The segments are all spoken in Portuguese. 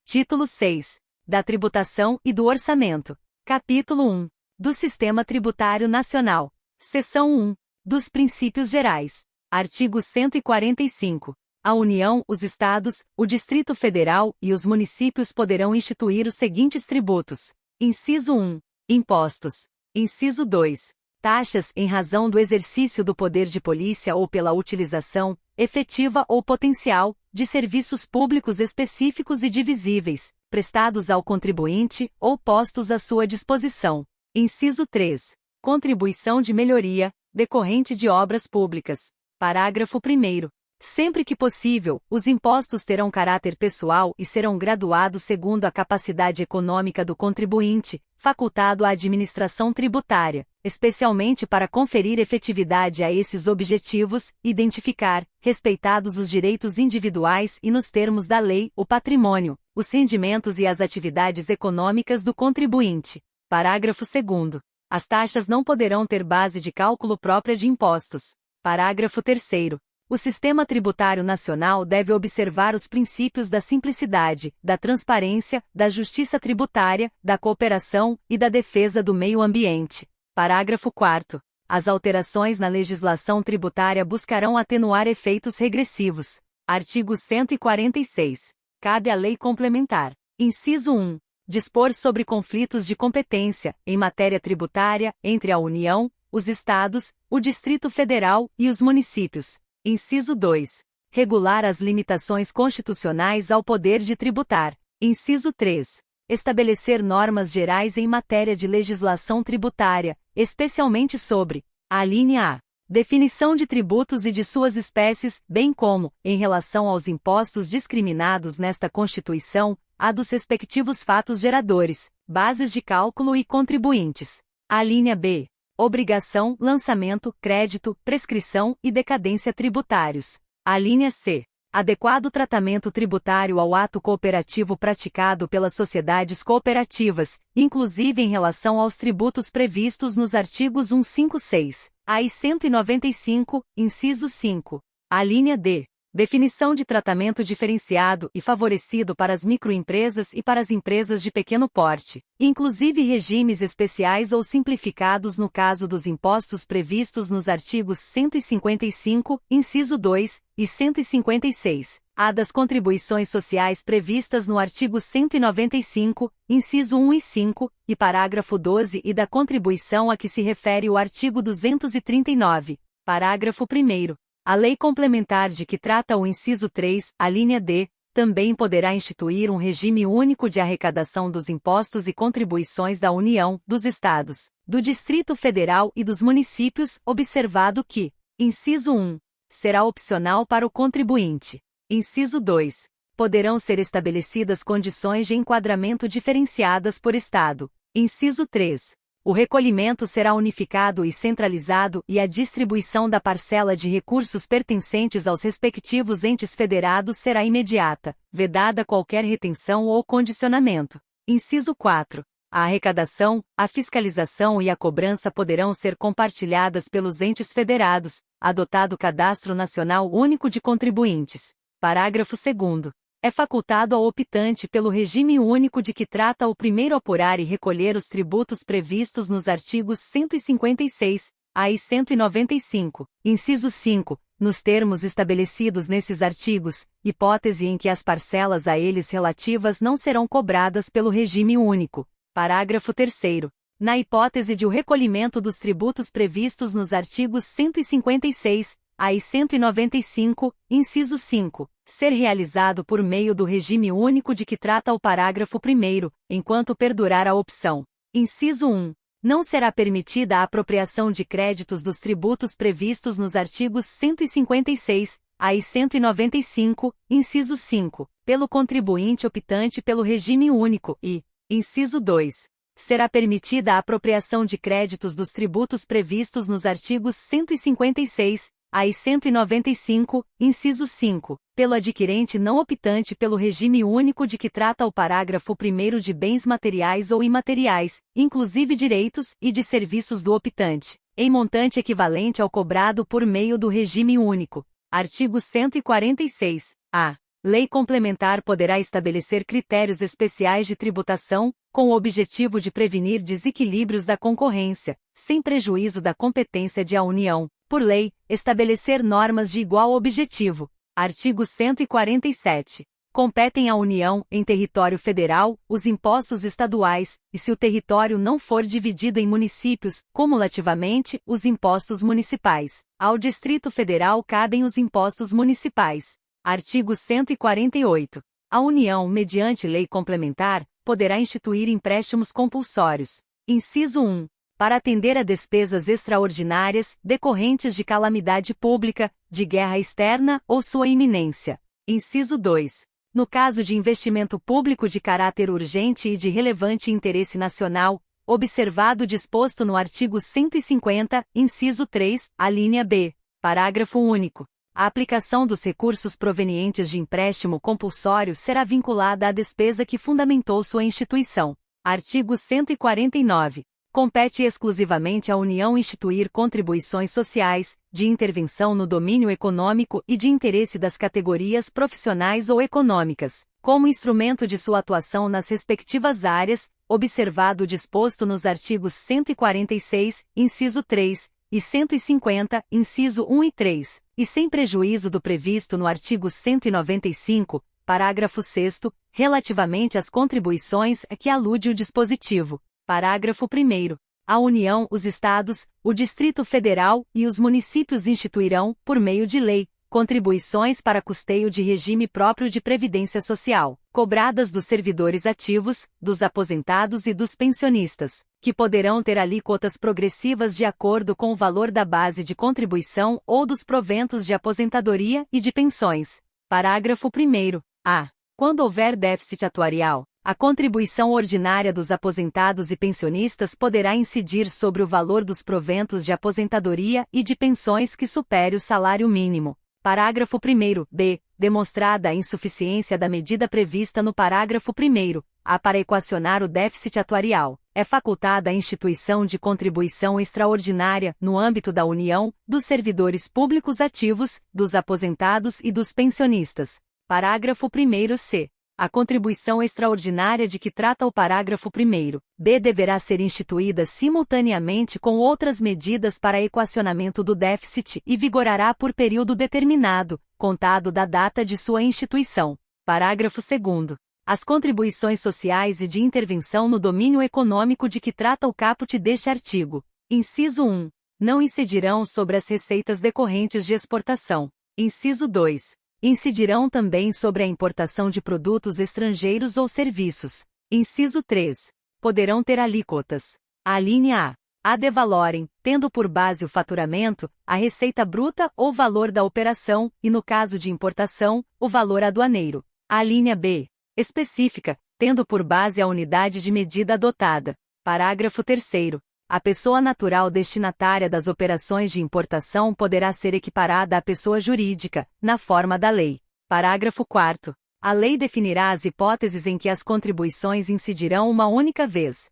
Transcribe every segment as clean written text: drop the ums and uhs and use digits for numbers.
Título 6. Da Tributação e do Orçamento. Capítulo 1. Do Sistema Tributário Nacional. Seção 1. Dos Princípios Gerais. Artigo 145. A União, os Estados, o Distrito Federal e os municípios poderão instituir os seguintes tributos. Inciso 1. Impostos. Inciso 2. Taxas em razão do exercício do poder de polícia ou pela utilização, efetiva ou potencial, de serviços públicos específicos e divisíveis, prestados ao contribuinte ou postos à sua disposição. Inciso 3. Contribuição de melhoria, decorrente de obras públicas. Parágrafo 1º. Sempre que possível, os impostos terão caráter pessoal e serão graduados segundo a capacidade econômica do contribuinte, facultado à administração tributária, especialmente para conferir efetividade a esses objetivos, identificar, respeitados os direitos individuais e nos termos da lei, o patrimônio, os rendimentos e as atividades econômicas do contribuinte. Parágrafo 2º. As taxas não poderão ter base de cálculo própria de impostos. Parágrafo 3º. O Sistema Tributário Nacional deve observar os princípios da simplicidade, da transparência, da justiça tributária, da cooperação e da defesa do meio ambiente. Parágrafo 4º. As alterações na legislação tributária buscarão atenuar efeitos regressivos. Artigo 146. Cabe à lei complementar. Inciso 1. Dispor sobre conflitos de competência, em matéria tributária, entre a União, os Estados, o Distrito Federal e os municípios. Inciso 2. Regular as limitações constitucionais ao poder de tributar. Inciso 3. Estabelecer normas gerais em matéria de legislação tributária, especialmente sobre: alínea A. Definição de tributos e de suas espécies, bem como, em relação aos impostos discriminados nesta Constituição, a dos respectivos fatos geradores, bases de cálculo e contribuintes. Alínea B. Obrigação, lançamento, crédito, prescrição e decadência tributários. Alínea C. Adequado tratamento tributário ao ato cooperativo praticado pelas sociedades cooperativas, inclusive em relação aos tributos previstos nos artigos 156, a e 195, inciso 5. Alínea D. Definição de tratamento diferenciado e favorecido para as microempresas e para as empresas de pequeno porte, inclusive regimes especiais ou simplificados no caso dos impostos previstos nos artigos 155, inciso 2, e 156, a das contribuições sociais previstas no artigo 195, inciso 1 e 5, e parágrafo 12 e da contribuição a que se refere o artigo 239, parágrafo 1º. A lei complementar de que trata o inciso 3, alínea D, também poderá instituir um regime único de arrecadação dos impostos e contribuições da União, dos Estados, do Distrito Federal e dos municípios, observado que: inciso 1. Será opcional para o contribuinte. Inciso 2. Poderão ser estabelecidas condições de enquadramento diferenciadas por Estado. Inciso 3. O recolhimento será unificado e centralizado e a distribuição da parcela de recursos pertencentes aos respectivos entes federados será imediata, vedada qualquer retenção ou condicionamento. Inciso 4. A arrecadação, a fiscalização e a cobrança poderão ser compartilhadas pelos entes federados, adotado Cadastro Nacional Único de Contribuintes. Parágrafo 2º. É facultado ao optante pelo regime único de que trata o primeiro apurar e recolher os tributos previstos nos artigos 156, a e 195, inciso 5, nos termos estabelecidos nesses artigos, hipótese em que as parcelas a eles relativas não serão cobradas pelo regime único. Parágrafo 3º. Na hipótese de o recolhimento dos tributos previstos nos artigos 156, a e 195, inciso 5, ser realizado por meio do regime único de que trata o parágrafo 1º, enquanto perdurar a opção. Inciso 1. Não será permitida a apropriação de créditos dos tributos previstos nos artigos 156, a e 195, inciso 5, pelo contribuinte optante pelo regime único e, inciso 2. Será permitida a apropriação de créditos dos tributos previstos nos artigos 156, a e 195, inciso 5, pelo adquirente não optante pelo regime único de que trata o parágrafo 1º de bens materiais ou imateriais, inclusive direitos e de serviços do optante, em montante equivalente ao cobrado por meio do regime único. Artigo 146. A. Lei complementar poderá estabelecer critérios especiais de tributação, com o objetivo de prevenir desequilíbrios da concorrência, sem prejuízo da competência de a União, por lei, estabelecer normas de igual objetivo. Artigo 147. Competem à União, em território federal, os impostos estaduais, e se o território não for dividido em municípios, cumulativamente, os impostos municipais. Ao Distrito Federal cabem os impostos municipais. Artigo 148. A União, mediante lei complementar, poderá instituir empréstimos compulsórios. Inciso 1. Para atender a despesas extraordinárias, decorrentes de calamidade pública, de guerra externa ou sua iminência. Inciso 2. No caso de investimento público de caráter urgente e de relevante interesse nacional, observado o disposto no artigo 150, inciso 3, alínea B. Parágrafo único. A aplicação dos recursos provenientes de empréstimo compulsório será vinculada à despesa que fundamentou sua instituição. Artigo 149. Compete exclusivamente à União instituir contribuições sociais, de intervenção no domínio econômico e de interesse das categorias profissionais ou econômicas, como instrumento de sua atuação nas respectivas áreas, observado o disposto nos artigos 146, inciso 3, e 150, inciso 1 e 3, e sem prejuízo do previsto no artigo 195, parágrafo 6º, relativamente às contribuições a que alude o dispositivo. Parágrafo 1º. A União, os Estados, o Distrito Federal e os municípios instituirão, por meio de lei, contribuições para custeio de regime próprio de previdência social, cobradas dos servidores ativos, dos aposentados e dos pensionistas, que poderão ter alíquotas progressivas de acordo com o valor da base de contribuição ou dos proventos de aposentadoria e de pensões. Parágrafo 1º. A. Quando houver déficit atuarial, a contribuição ordinária dos aposentados e pensionistas poderá incidir sobre o valor dos proventos de aposentadoria e de pensões que supere o salário mínimo. Parágrafo 1º. B. Demonstrada a insuficiência da medida prevista no parágrafo 1º, a para equacionar o déficit atuarial, é facultada a instituição de contribuição extraordinária, no âmbito da União, dos servidores públicos ativos, dos aposentados e dos pensionistas. Parágrafo 1º C. A contribuição extraordinária de que trata o parágrafo 1º, b deverá ser instituída simultaneamente com outras medidas para equacionamento do déficit e vigorará por período determinado, contado da data de sua instituição. Parágrafo 2º. As contribuições sociais e de intervenção no domínio econômico de que trata o caput deste artigo. Inciso 1. Não incidirão sobre as receitas decorrentes de exportação. Inciso 2. Incidirão também sobre a importação de produtos estrangeiros ou serviços. Inciso 3. Poderão ter alíquotas. Alínea A. Ad valorem, tendo por base o faturamento, a receita bruta ou valor da operação, e no caso de importação, o valor aduaneiro. Alínea B. Específica, tendo por base a unidade de medida adotada. Parágrafo 3º. A pessoa natural destinatária das operações de importação poderá ser equiparada à pessoa jurídica, na forma da lei. Parágrafo 4º. A lei definirá as hipóteses em que as contribuições incidirão uma única vez.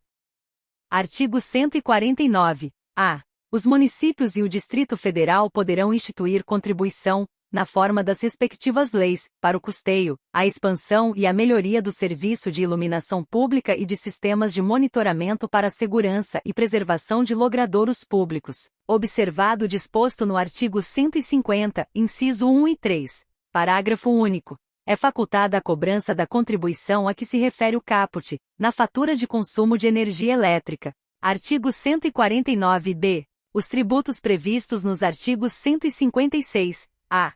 Artigo 149. A. Os municípios e o Distrito Federal poderão instituir contribuição, na forma das respectivas leis, para o custeio, a expansão e a melhoria do serviço de iluminação pública e de sistemas de monitoramento para a segurança e preservação de logradouros públicos, observado o disposto no artigo 150, inciso 1 e 3. Parágrafo único. É facultada a cobrança da contribuição a que se refere o caput, na fatura de consumo de energia elétrica. Artigo 149-b. Os tributos previstos nos artigos 156, a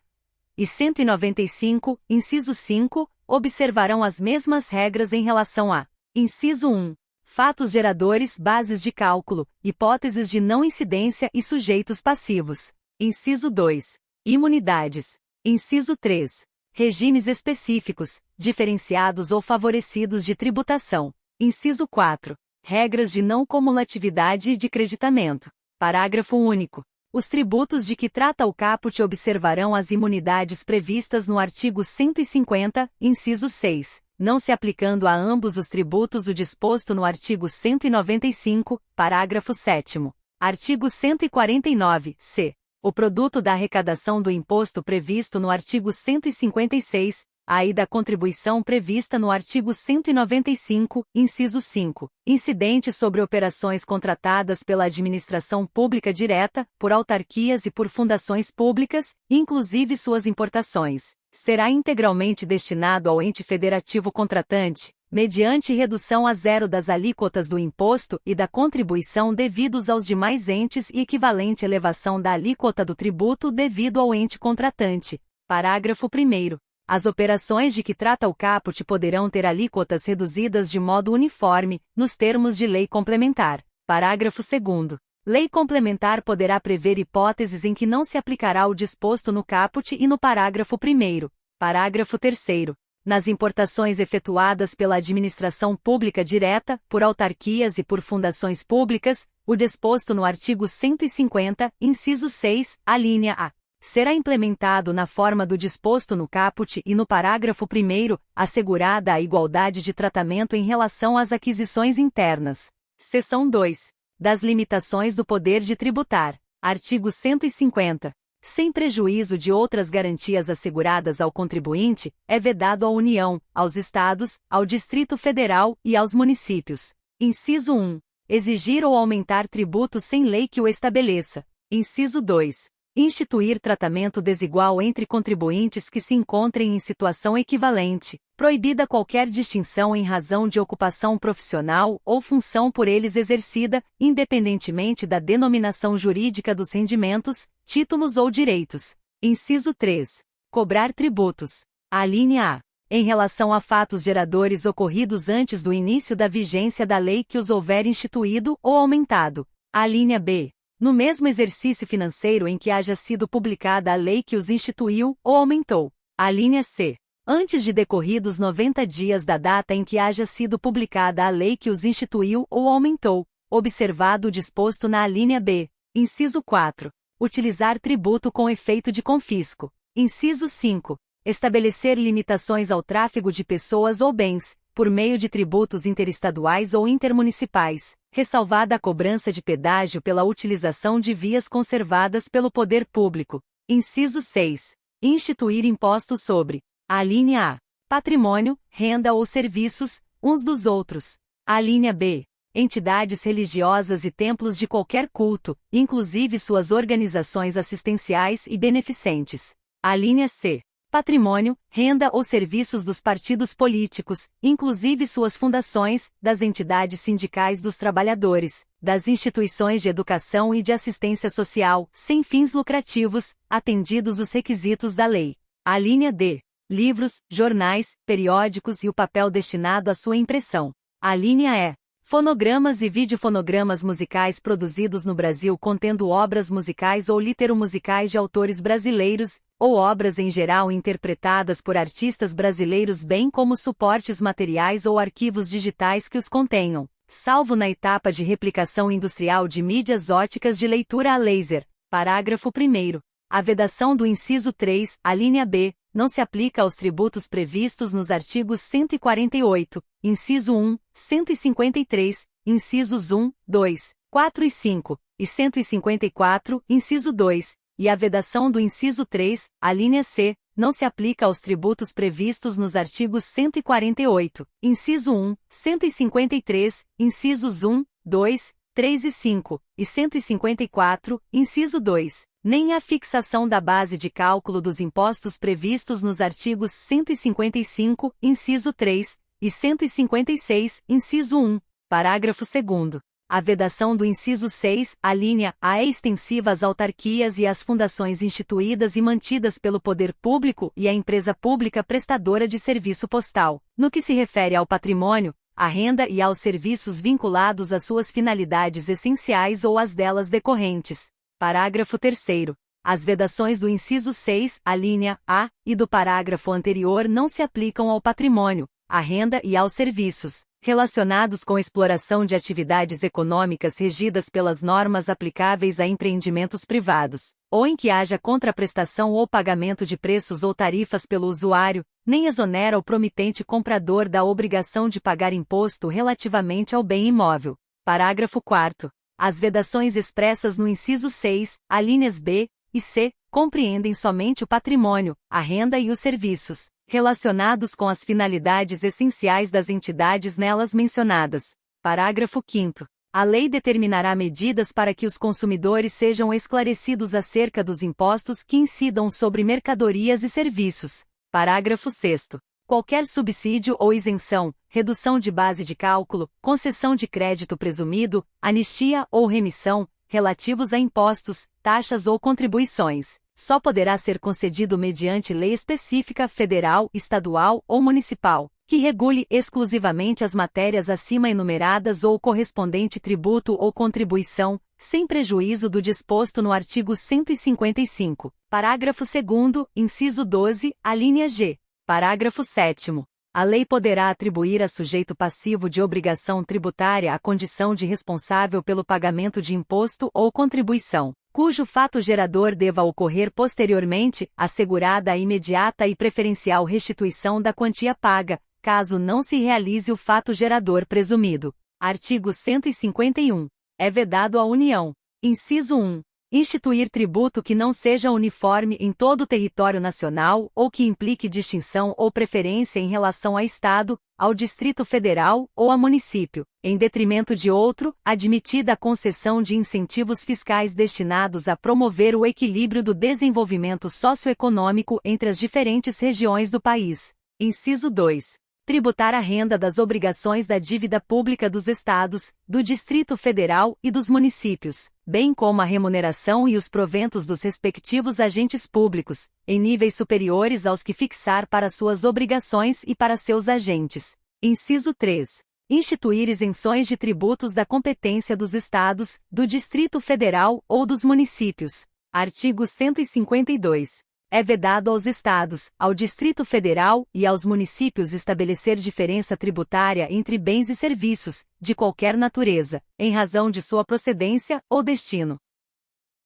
e 195, inciso 5, observarão as mesmas regras em relação a: inciso 1. Fatos geradores, bases de cálculo, hipóteses de não incidência e sujeitos passivos. Inciso 2. Imunidades. Inciso 3. Regimes específicos, diferenciados ou favorecidos de tributação. Inciso 4. Regras de não cumulatividade e de creditamento. Parágrafo único. Os tributos de que trata o caput observarão as imunidades previstas no artigo 150, inciso 6, não se aplicando a ambos os tributos o disposto no artigo 195, parágrafo 7º. Artigo 149, c. O produto da arrecadação do imposto previsto no artigo 156, a e da contribuição prevista no artigo 195, inciso 5, incidentes sobre operações contratadas pela administração pública direta, por autarquias e por fundações públicas, inclusive suas importações, será integralmente destinado ao ente federativo contratante, mediante redução a zero das alíquotas do imposto e da contribuição devidos aos demais entes e equivalente elevação da alíquota do tributo devido ao ente contratante. Parágrafo 1º. As operações de que trata o caput poderão ter alíquotas reduzidas de modo uniforme, nos termos de lei complementar. Parágrafo 2º. Lei complementar poderá prever hipóteses em que não se aplicará o disposto no caput e no parágrafo 1º. Parágrafo 3º. Nas importações efetuadas pela administração pública direta, por autarquias e por fundações públicas, o disposto no artigo 150, inciso 6, alínea A, será implementado na forma do disposto no caput e no parágrafo 1º, assegurada a igualdade de tratamento em relação às aquisições internas. Seção 2. Das limitações do poder de tributar. Artigo 150. Sem prejuízo de outras garantias asseguradas ao contribuinte, é vedado à União, aos Estados, ao Distrito Federal e aos municípios. Inciso 1. Exigir ou aumentar tributo sem lei que o estabeleça. Inciso 2. Instituir tratamento desigual entre contribuintes que se encontrem em situação equivalente, proibida qualquer distinção em razão de ocupação profissional ou função por eles exercida, independentemente da denominação jurídica dos rendimentos, títulos ou direitos. Inciso 3. Cobrar tributos. Alínea A. Em relação a fatos geradores ocorridos antes do início da vigência da lei que os houver instituído ou aumentado. Alínea B. No mesmo exercício financeiro em que haja sido publicada a lei que os instituiu ou aumentou. Alínea C. Antes de decorridos 90 dias da data em que haja sido publicada a lei que os instituiu ou aumentou, observado o disposto na alínea B. Inciso 4. Utilizar tributo com efeito de confisco. Inciso 5. Estabelecer limitações ao tráfego de pessoas ou bens, por meio de tributos interestaduais ou intermunicipais, ressalvada a cobrança de pedágio pela utilização de vias conservadas pelo poder público. Inciso 6. Instituir impostos sobre: alínea A. Patrimônio, renda ou serviços, uns dos outros. Alínea B. Entidades religiosas e templos de qualquer culto, inclusive suas organizações assistenciais e beneficentes. Alínea C. Patrimônio, renda ou serviços dos partidos políticos, inclusive suas fundações, das entidades sindicais dos trabalhadores, das instituições de educação e de assistência social, sem fins lucrativos, atendidos os requisitos da lei. Alínea D. Livros, jornais, periódicos e o papel destinado à sua impressão. Alínea E. Fonogramas e videofonogramas musicais produzidos no Brasil contendo obras musicais ou literomusicais de autores brasileiros, ou obras em geral interpretadas por artistas brasileiros bem como suportes materiais ou arquivos digitais que os contenham, salvo na etapa de replicação industrial de mídias óticas de leitura a laser. Parágrafo 1º. A vedação do inciso 3, alínea B, não se aplica aos tributos previstos nos artigos 148, inciso 1, 153, incisos 1, 2, 4 e 5, e 154, inciso 2, e a vedação do inciso 3, alínea C, não se aplica aos tributos previstos nos artigos 148, inciso 1, 153, incisos 1, 2, 3 e 5, e 154, inciso 2, nem a fixação da base de cálculo dos impostos previstos nos artigos 155, inciso 3, e 156, inciso 1, parágrafo 2º. A vedação do inciso 6, alínea A, é extensiva às autarquias e às fundações instituídas e mantidas pelo poder público e à empresa pública prestadora de serviço postal, no que se refere ao patrimônio, à renda e aos serviços vinculados às suas finalidades essenciais ou às delas decorrentes. Parágrafo 3º. As vedações do inciso 6, alínea A, e do parágrafo anterior não se aplicam ao patrimônio, à renda e aos serviços relacionados com exploração de atividades econômicas regidas pelas normas aplicáveis a empreendimentos privados, ou em que haja contraprestação ou pagamento de preços ou tarifas pelo usuário, nem exonera o promitente comprador da obrigação de pagar imposto relativamente ao bem imóvel. Parágrafo 4º. As vedações expressas no inciso 6, alíneas B e C compreendem somente o patrimônio, a renda e os serviços relacionados com as finalidades essenciais das entidades nelas mencionadas. Parágrafo 5º. A lei determinará medidas para que os consumidores sejam esclarecidos acerca dos impostos que incidam sobre mercadorias e serviços. Parágrafo 6º. Qualquer subsídio ou isenção, redução de base de cálculo, concessão de crédito presumido, anistia ou remissão, relativos a impostos, taxas ou contribuições, só poderá ser concedido mediante lei específica federal, estadual ou municipal, que regule exclusivamente as matérias acima enumeradas ou correspondente tributo ou contribuição, sem prejuízo do disposto no artigo 155, parágrafo 2º, inciso 12, alínea G. Parágrafo 7º. A lei poderá atribuir a sujeito passivo de obrigação tributária a condição de responsável pelo pagamento de imposto ou contribuição, cujo fato gerador deva ocorrer posteriormente, assegurada a imediata e preferencial restituição da quantia paga, caso não se realize o fato gerador presumido. Artigo 151. É vedado à União. Inciso 1. Instituir tributo que não seja uniforme em todo o território nacional ou que implique distinção ou preferência em relação a Estado, ao Distrito Federal ou a município, em detrimento de outro, admitida a concessão de incentivos fiscais destinados a promover o equilíbrio do desenvolvimento socioeconômico entre as diferentes regiões do país. Inciso 2. Tributar a renda das obrigações da dívida pública dos Estados, do Distrito Federal e dos municípios, bem como a remuneração e os proventos dos respectivos agentes públicos, em níveis superiores aos que fixar para suas obrigações e para seus agentes. Inciso 3. Instituir isenções de tributos da competência dos Estados, do Distrito Federal ou dos municípios. Artigo 152. É vedado aos Estados, ao Distrito Federal e aos municípios estabelecer diferença tributária entre bens e serviços, de qualquer natureza, em razão de sua procedência ou destino.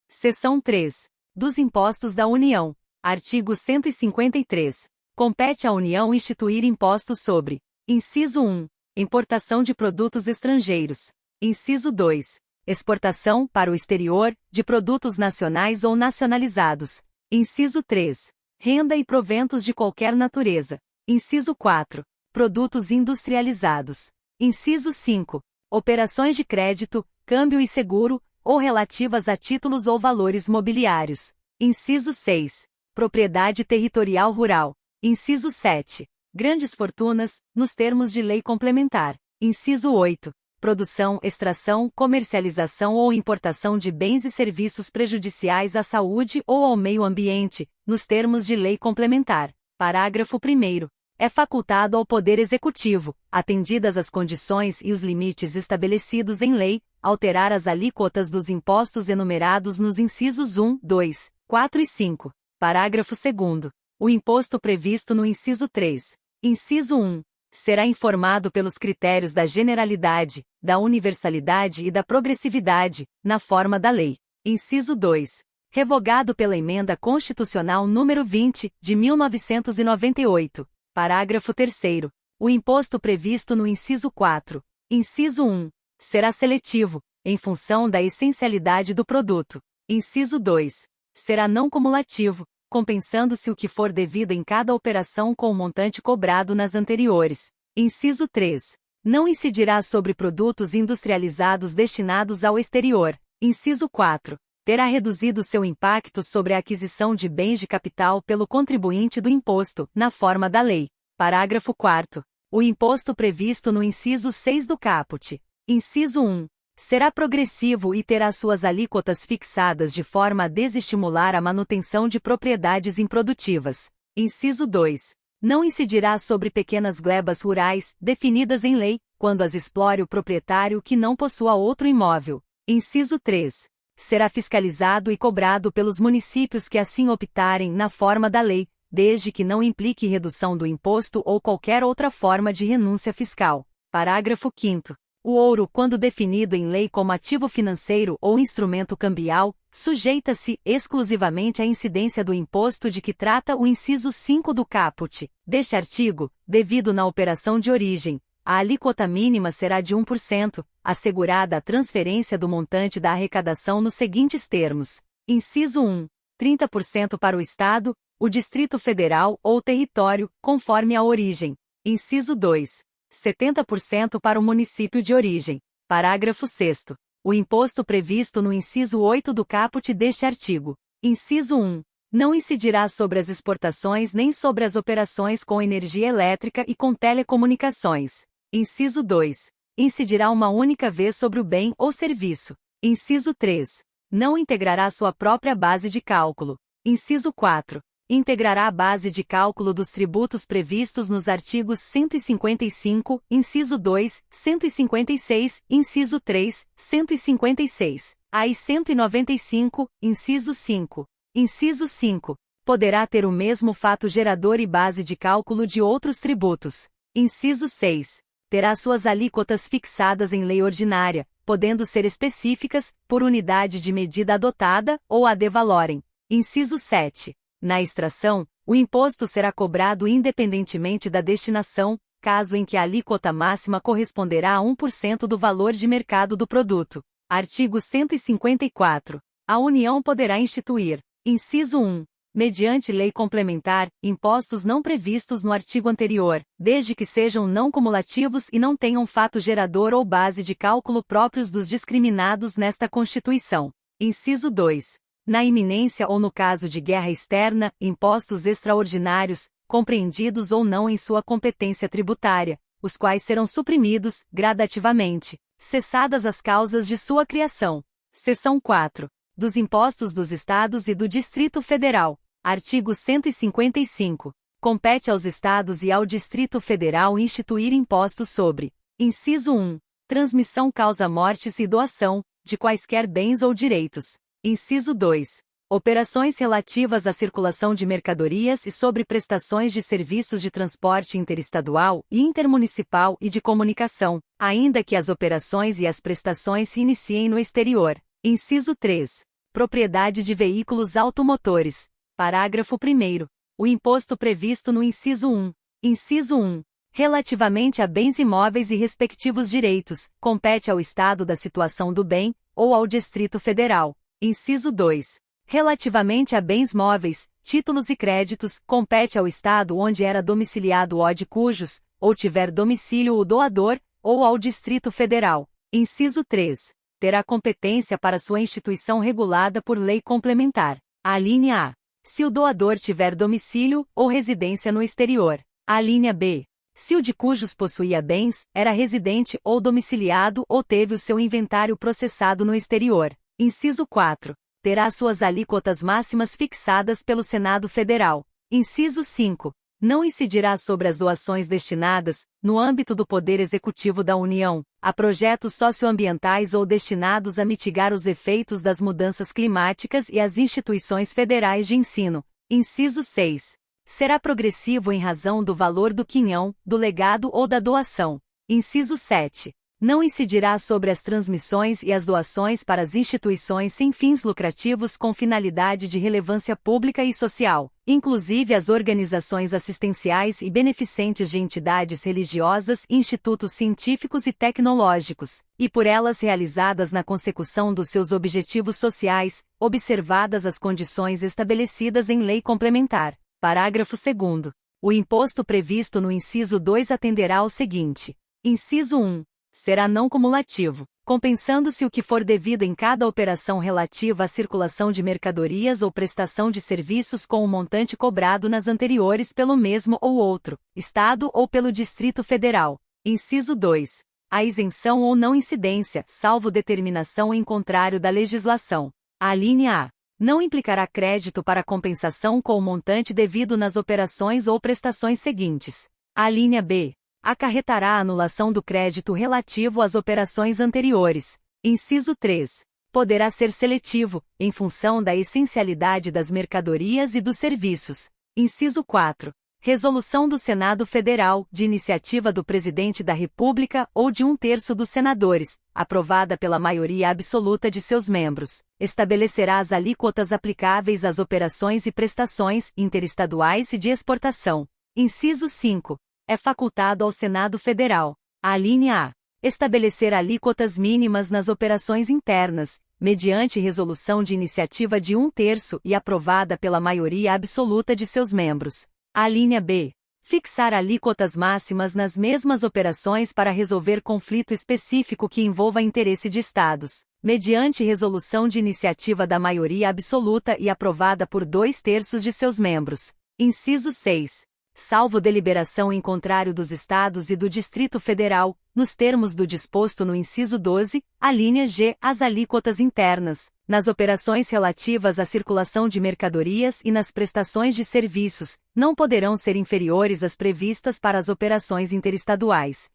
Seção 3. Dos Impostos da União. Artigo 153. Compete à União instituir impostos sobre: inciso 1. Importação de produtos estrangeiros. Inciso 2. Exportação, para o exterior, de produtos nacionais ou nacionalizados. Inciso 3. Renda e proventos de qualquer natureza. Inciso 4. Produtos industrializados. Inciso 5. Operações de crédito, câmbio e seguro, ou relativas a títulos ou valores mobiliários. Inciso 6. Propriedade territorial rural. Inciso 7. Grandes fortunas, nos termos de lei complementar. Inciso 8. Produção, extração, comercialização ou importação de bens e serviços prejudiciais à saúde ou ao meio ambiente, nos termos de lei complementar. Parágrafo 1º. É facultado ao Poder Executivo, atendidas as condições e os limites estabelecidos em lei, alterar as alíquotas dos impostos enumerados nos incisos 1, 2, 4 e 5. Parágrafo 2º. O imposto previsto no inciso 3. Inciso 1. Será informado pelos critérios da generalidade, da universalidade e da progressividade, na forma da lei. Inciso 2. Revogado pela Emenda Constitucional nº 20, de 1998. Parágrafo 3º. O imposto previsto no inciso 4. Inciso 1. Será seletivo, em função da essencialidade do produto. Inciso 2. Será não cumulativo, compensando-se o que for devido em cada operação com o montante cobrado nas anteriores. Inciso 3. Não incidirá sobre produtos industrializados destinados ao exterior. Inciso 4. Terá reduzido seu impacto sobre a aquisição de bens de capital pelo contribuinte do imposto, na forma da lei. Parágrafo 4º. O imposto previsto no inciso 6 do caput. Inciso 1. Será progressivo e terá suas alíquotas fixadas de forma a desestimular a manutenção de propriedades improdutivas. Inciso 2. Não incidirá sobre pequenas glebas rurais, definidas em lei, quando as explore o proprietário que não possua outro imóvel. Inciso 3. Será fiscalizado e cobrado pelos municípios que assim optarem na forma da lei, desde que não implique redução do imposto ou qualquer outra forma de renúncia fiscal. Parágrafo 5º. O ouro, quando definido em lei como ativo financeiro ou instrumento cambial, sujeita-se exclusivamente à incidência do imposto de que trata o inciso 5 do caput deste artigo, devido na operação de origem. A alíquota mínima será de 1%, assegurada a transferência do montante da arrecadação nos seguintes termos. Inciso 1. 30% para o Estado, o Distrito Federal ou território, conforme a origem. Inciso 2. 70% para o município de origem. Parágrafo 6º. O imposto previsto no inciso 8 do caput deste artigo. Inciso 1. Não incidirá sobre as exportações nem sobre as operações com energia elétrica e com telecomunicações. Inciso 2. Incidirá uma única vez sobre o bem ou serviço. Inciso 3. Não integrará sua própria base de cálculo. Inciso 4. Integrará a base de cálculo dos tributos previstos nos artigos 155, inciso 2, 156, inciso 3, 156, a e 195, inciso 5. Inciso 5. Poderá ter o mesmo fato gerador e base de cálculo de outros tributos. Inciso 6. Terá suas alíquotas fixadas em lei ordinária, podendo ser específicas, por unidade de medida adotada, ou ad valorem. Inciso 7. Na extração, o imposto será cobrado independentemente da destinação, caso em que a alíquota máxima corresponderá a 1% do valor de mercado do produto. Artigo 154. A União poderá instituir, inciso 1, mediante lei complementar, impostos não previstos no artigo anterior, desde que sejam não cumulativos e não tenham fato gerador ou base de cálculo próprios dos discriminados nesta Constituição. Inciso 2. Na iminência ou no caso de guerra externa, impostos extraordinários, compreendidos ou não em sua competência tributária, os quais serão suprimidos, gradativamente, cessadas as causas de sua criação. Seção 4. Dos impostos dos Estados e do Distrito Federal. Artigo 155. Compete aos Estados e ao Distrito Federal instituir impostos sobre: inciso 1. Transmissão causa-mortes e doação, de quaisquer bens ou direitos. Inciso 2. Operações relativas à circulação de mercadorias e sobre prestações de serviços de transporte interestadual e intermunicipal e de comunicação, ainda que as operações e as prestações se iniciem no exterior. Inciso 3. Propriedade de veículos automotores. Parágrafo 1º. O imposto previsto no inciso 1. Inciso 1. Relativamente a bens imóveis e respectivos direitos, compete ao Estado da situação do bem, ou ao Distrito Federal. Inciso 2. Relativamente a bens móveis, títulos e créditos, compete ao Estado onde era domiciliado o de cujos, ou tiver domicílio o doador, ou ao Distrito Federal. Inciso 3. Terá competência para sua instituição regulada por lei complementar. Alínea A. Se o doador tiver domicílio ou residência no exterior. Alínea B. Se o de cujos possuía bens, era residente ou domiciliado ou teve o seu inventário processado no exterior. Inciso 4. Terá suas alíquotas máximas fixadas pelo Senado Federal. Inciso 5. Não incidirá sobre as doações destinadas, no âmbito do Poder Executivo da União, a projetos socioambientais ou destinados a mitigar os efeitos das mudanças climáticas e às instituições federais de ensino. Inciso 6. Será progressivo em razão do valor do quinhão, do legado ou da doação. Inciso 7. Não incidirá sobre as transmissões e as doações para as instituições sem fins lucrativos com finalidade de relevância pública e social, inclusive as organizações assistenciais e beneficentes de entidades religiosas e institutos científicos e tecnológicos, e por elas realizadas na consecução dos seus objetivos sociais, observadas as condições estabelecidas em lei complementar. Parágrafo 2º. O imposto previsto no inciso 2 atenderá ao seguinte. Inciso 1. Será não cumulativo, compensando-se o que for devido em cada operação relativa à circulação de mercadorias ou prestação de serviços com o montante cobrado nas anteriores pelo mesmo ou outro Estado ou pelo Distrito Federal. Inciso 2. A isenção ou não incidência, salvo determinação em contrário da legislação. Alínea A. Não implicará crédito para compensação com o montante devido nas operações ou prestações seguintes. Alínea B. Acarretará a anulação do crédito relativo às operações anteriores. Inciso 3. Poderá ser seletivo, em função da essencialidade das mercadorias e dos serviços. Inciso 4. Resolução do Senado Federal, de iniciativa do Presidente da República ou de 1/3 dos senadores, aprovada pela maioria absoluta de seus membros, estabelecerá as alíquotas aplicáveis às operações e prestações interestaduais e de exportação. Inciso 5. É facultado ao Senado Federal, alínea A, estabelecer alíquotas mínimas nas operações internas, mediante resolução de iniciativa de 1/3 e aprovada pela maioria absoluta de seus membros. A linha B. Fixar alíquotas máximas nas mesmas operações para resolver conflito específico que envolva interesse de Estados, mediante resolução de iniciativa da maioria absoluta e aprovada por 2/3 de seus membros. Inciso 6. Salvo deliberação em contrário dos Estados e do Distrito Federal, nos termos do disposto no inciso 12, a linha G, as alíquotas internas, nas operações relativas à circulação de mercadorias e nas prestações de serviços, não poderão ser inferiores às previstas para as operações interestaduais.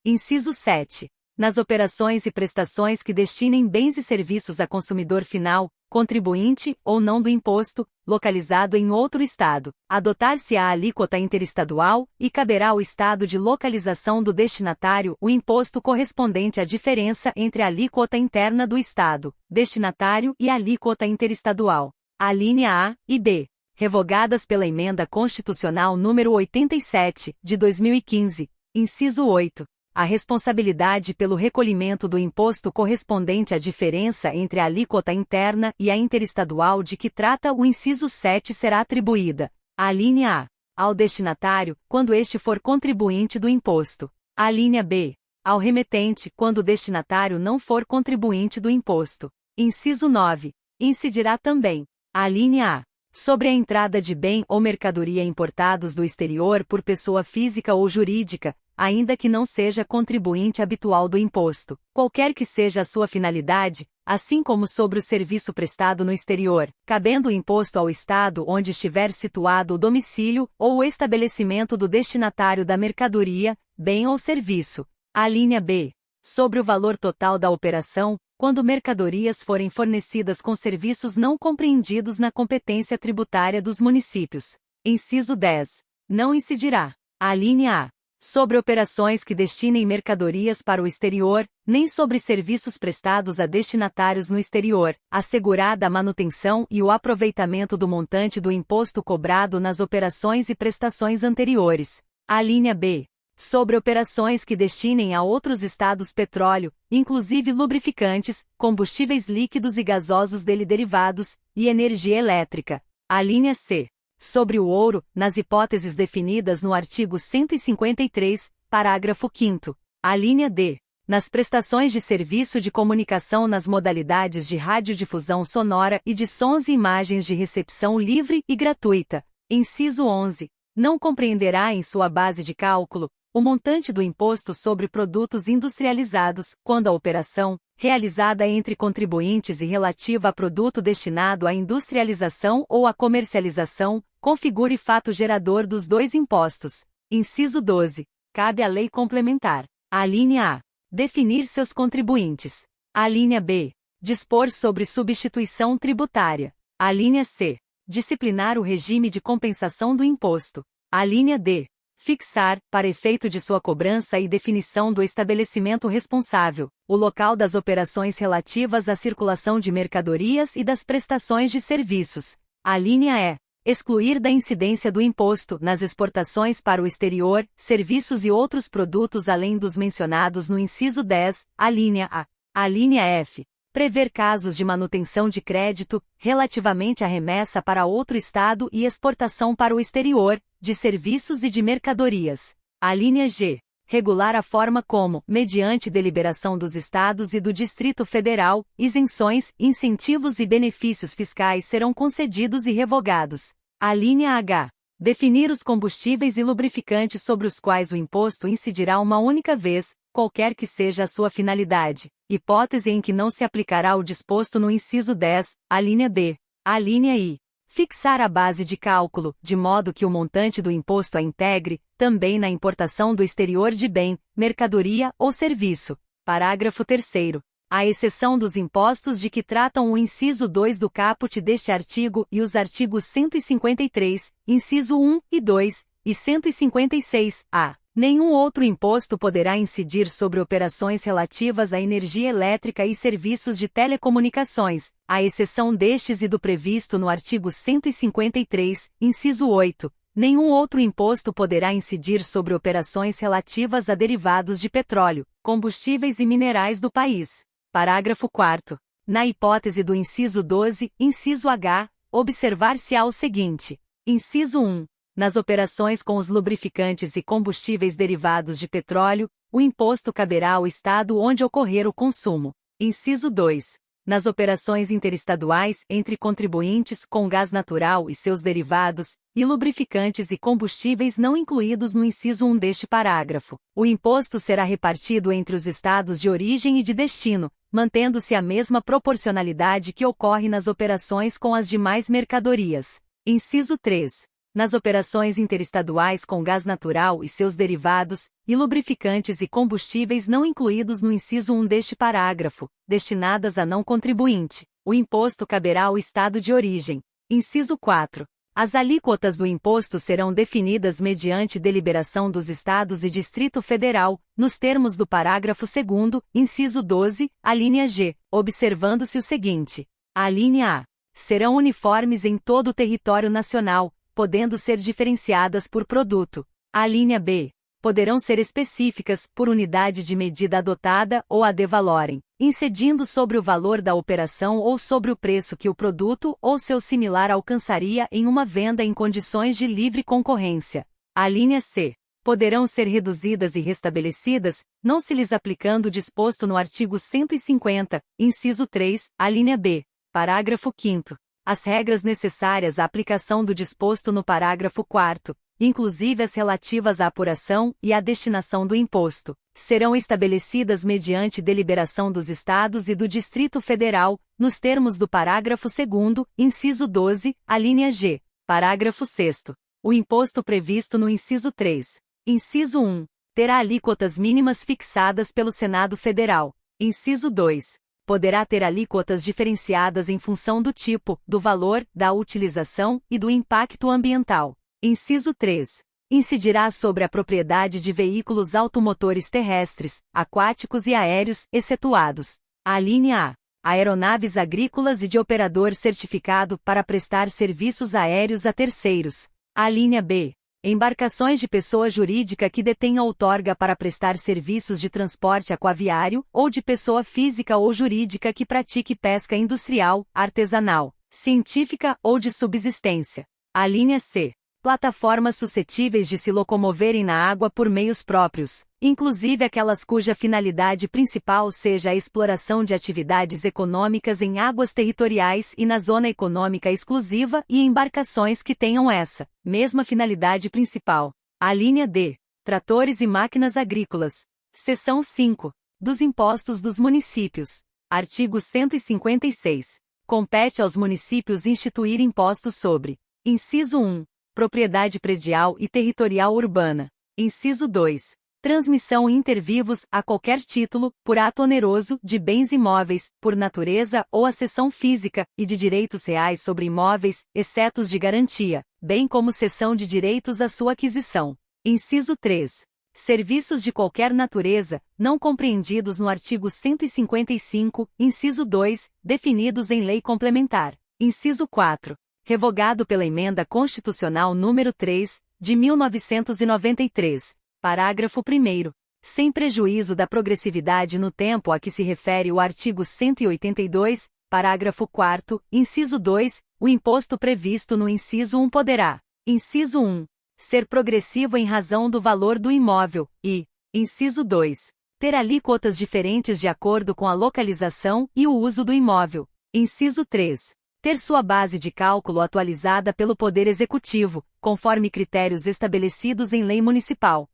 Inciso 7. Nas operações e prestações que destinem bens e serviços a consumidor final, contribuinte ou não do imposto, localizado em outro Estado, adotar-se a alíquota interestadual e caberá ao Estado de localização do destinatário o imposto correspondente à diferença entre a alíquota interna do Estado, destinatário e a alíquota interestadual. A linha A e B, revogadas pela Emenda Constitucional número 87, de 2015, inciso 8. A responsabilidade pelo recolhimento do imposto correspondente à diferença entre a alíquota interna e a interestadual de que trata o inciso 7 será atribuída, a linha A, ao destinatário, quando este for contribuinte do imposto. A linha B, ao remetente, quando o destinatário não for contribuinte do imposto. Inciso 9. Incidirá também, a linha A, sobre a entrada de bem ou mercadoria importados do exterior por pessoa física ou jurídica, ainda que não seja contribuinte habitual do imposto, qualquer que seja a sua finalidade, assim como sobre o serviço prestado no exterior, cabendo o imposto ao Estado onde estiver situado o domicílio ou o estabelecimento do destinatário da mercadoria, bem ou serviço. A linha B. Sobre o valor total da operação, quando mercadorias forem fornecidas com serviços não compreendidos na competência tributária dos municípios. Inciso 10. Não incidirá. A linha A. Sobre operações que destinem mercadorias para o exterior, nem sobre serviços prestados a destinatários no exterior, assegurada a manutenção e o aproveitamento do montante do imposto cobrado nas operações e prestações anteriores. A linha B. Sobre operações que destinem a outros estados petróleo, inclusive lubrificantes, combustíveis líquidos e gasosos dele derivados, e energia elétrica. A linha C. Sobre o ouro, nas hipóteses definidas no artigo 153, parágrafo 5º. A linha D. Nas prestações de serviço de comunicação nas modalidades de radiodifusão sonora e de sons e imagens de recepção livre e gratuita. Inciso 11. Não compreenderá em sua base de cálculo o montante do imposto sobre produtos industrializados, quando a operação, realizada entre contribuintes e relativa a produto destinado à industrialização ou à comercialização, configure fato gerador dos dois impostos. Inciso 12. Cabe à lei complementar. A linha A. Definir seus contribuintes. A linha B. Dispor sobre substituição tributária. A linha C. Disciplinar o regime de compensação do imposto. A linha D. Fixar, para efeito de sua cobrança e definição do estabelecimento responsável, o local das operações relativas à circulação de mercadorias e das prestações de serviços. A linha E. Excluir da incidência do imposto nas exportações para o exterior, serviços e outros produtos além dos mencionados no inciso 10, a linha A. A linha F. Prever casos de manutenção de crédito, relativamente à remessa para outro estado e exportação para o exterior, de serviços e de mercadorias. A linha G. Regular a forma como, mediante deliberação dos Estados e do Distrito Federal, isenções, incentivos e benefícios fiscais serão concedidos e revogados. A linha H. Definir os combustíveis e lubrificantes sobre os quais o imposto incidirá uma única vez, qualquer que seja a sua finalidade, hipótese em que não se aplicará o disposto no inciso 10, a linha B. A linha I. Fixar a base de cálculo, de modo que o montante do imposto a integre, também na importação do exterior de bem, mercadoria ou serviço. Parágrafo 3º. À exceção dos impostos de que tratam o inciso 2 do caput deste artigo e os artigos 153, inciso 1 e 2, e 156-A. Nenhum outro imposto poderá incidir sobre operações relativas à energia elétrica e serviços de telecomunicações, à exceção destes e do previsto no artigo 153, inciso 8. Nenhum outro imposto poderá incidir sobre operações relativas a derivados de petróleo, combustíveis e minerais do país. Parágrafo 4º. Na hipótese do inciso 12, inciso H, observar-se-á o seguinte. Inciso 1. Nas operações com os lubrificantes e combustíveis derivados de petróleo, o imposto caberá ao estado onde ocorrer o consumo. Inciso 2. Nas operações interestaduais entre contribuintes com gás natural e seus derivados, e lubrificantes e combustíveis não incluídos no inciso 1 deste parágrafo, o imposto será repartido entre os estados de origem e de destino, mantendo-se a mesma proporcionalidade que ocorre nas operações com as demais mercadorias. Inciso 3. Nas operações interestaduais com gás natural e seus derivados, e lubrificantes e combustíveis não incluídos no inciso 1 deste parágrafo, destinadas a não contribuinte, o imposto caberá ao estado de origem. Inciso 4. As alíquotas do imposto serão definidas mediante deliberação dos Estados e Distrito Federal, nos termos do parágrafo 2º, inciso 12, alínea G, observando-se o seguinte. A linha A. Serão uniformes em todo o território nacional, podendo ser diferenciadas por produto. A linha B. Poderão ser específicas, por unidade de medida adotada ou ad valorem, incidindo sobre o valor da operação ou sobre o preço que o produto ou seu similar alcançaria em uma venda em condições de livre concorrência. A linha C. Poderão ser reduzidas e restabelecidas, não se lhes aplicando o disposto no artigo 150, inciso 3, a linha B. Parágrafo 5º. As regras necessárias à aplicação do disposto no parágrafo 4º, inclusive as relativas à apuração e à destinação do imposto, serão estabelecidas mediante deliberação dos Estados e do Distrito Federal, nos termos do parágrafo 2º, inciso 12, a linha G. Parágrafo 6º. O imposto previsto no inciso 3. Inciso 1. Terá alíquotas mínimas fixadas pelo Senado Federal. Inciso 2. Poderá ter alíquotas diferenciadas em função do tipo, do valor, da utilização e do impacto ambiental. Inciso 3. Incidirá sobre a propriedade de veículos automotores terrestres, aquáticos e aéreos, excetuados. A linha A. Aeronaves agrícolas e de operador certificado para prestar serviços aéreos a terceiros. A linha B. Embarcações de pessoa jurídica que detenha outorga para prestar serviços de transporte aquaviário, ou de pessoa física ou jurídica que pratique pesca industrial, artesanal, científica ou de subsistência. A linha C. Plataformas suscetíveis de se locomoverem na água por meios próprios, inclusive aquelas cuja finalidade principal seja a exploração de atividades econômicas em águas territoriais e na zona econômica exclusiva e embarcações que tenham essa mesma finalidade principal. A linha D. Tratores e máquinas agrícolas. Seção 5. Dos impostos dos municípios. Artigo 156. Compete aos municípios instituir impostos sobre: inciso 1. Propriedade predial e territorial urbana. Inciso 2. Transmissão inter vivos, a qualquer título, por ato oneroso, de bens imóveis, por natureza ou acessão física, e de direitos reais sobre imóveis, exceto os de garantia, bem como cessão de direitos à sua aquisição. Inciso 3. Serviços de qualquer natureza, não compreendidos no artigo 155, inciso 2, definidos em lei complementar. Inciso 4. Revogado pela Emenda Constitucional nº 3, de 1993, parágrafo 1º, sem prejuízo da progressividade no tempo a que se refere o artigo 182, parágrafo 4º, inciso 2, o imposto previsto no inciso 1 poderá: inciso 1. Ser progressivo em razão do valor do imóvel, e, inciso 2. Ter alíquotas diferentes de acordo com a localização e o uso do imóvel. Inciso 3. Ter sua base de cálculo atualizada pelo Poder Executivo, conforme critérios estabelecidos em lei municipal.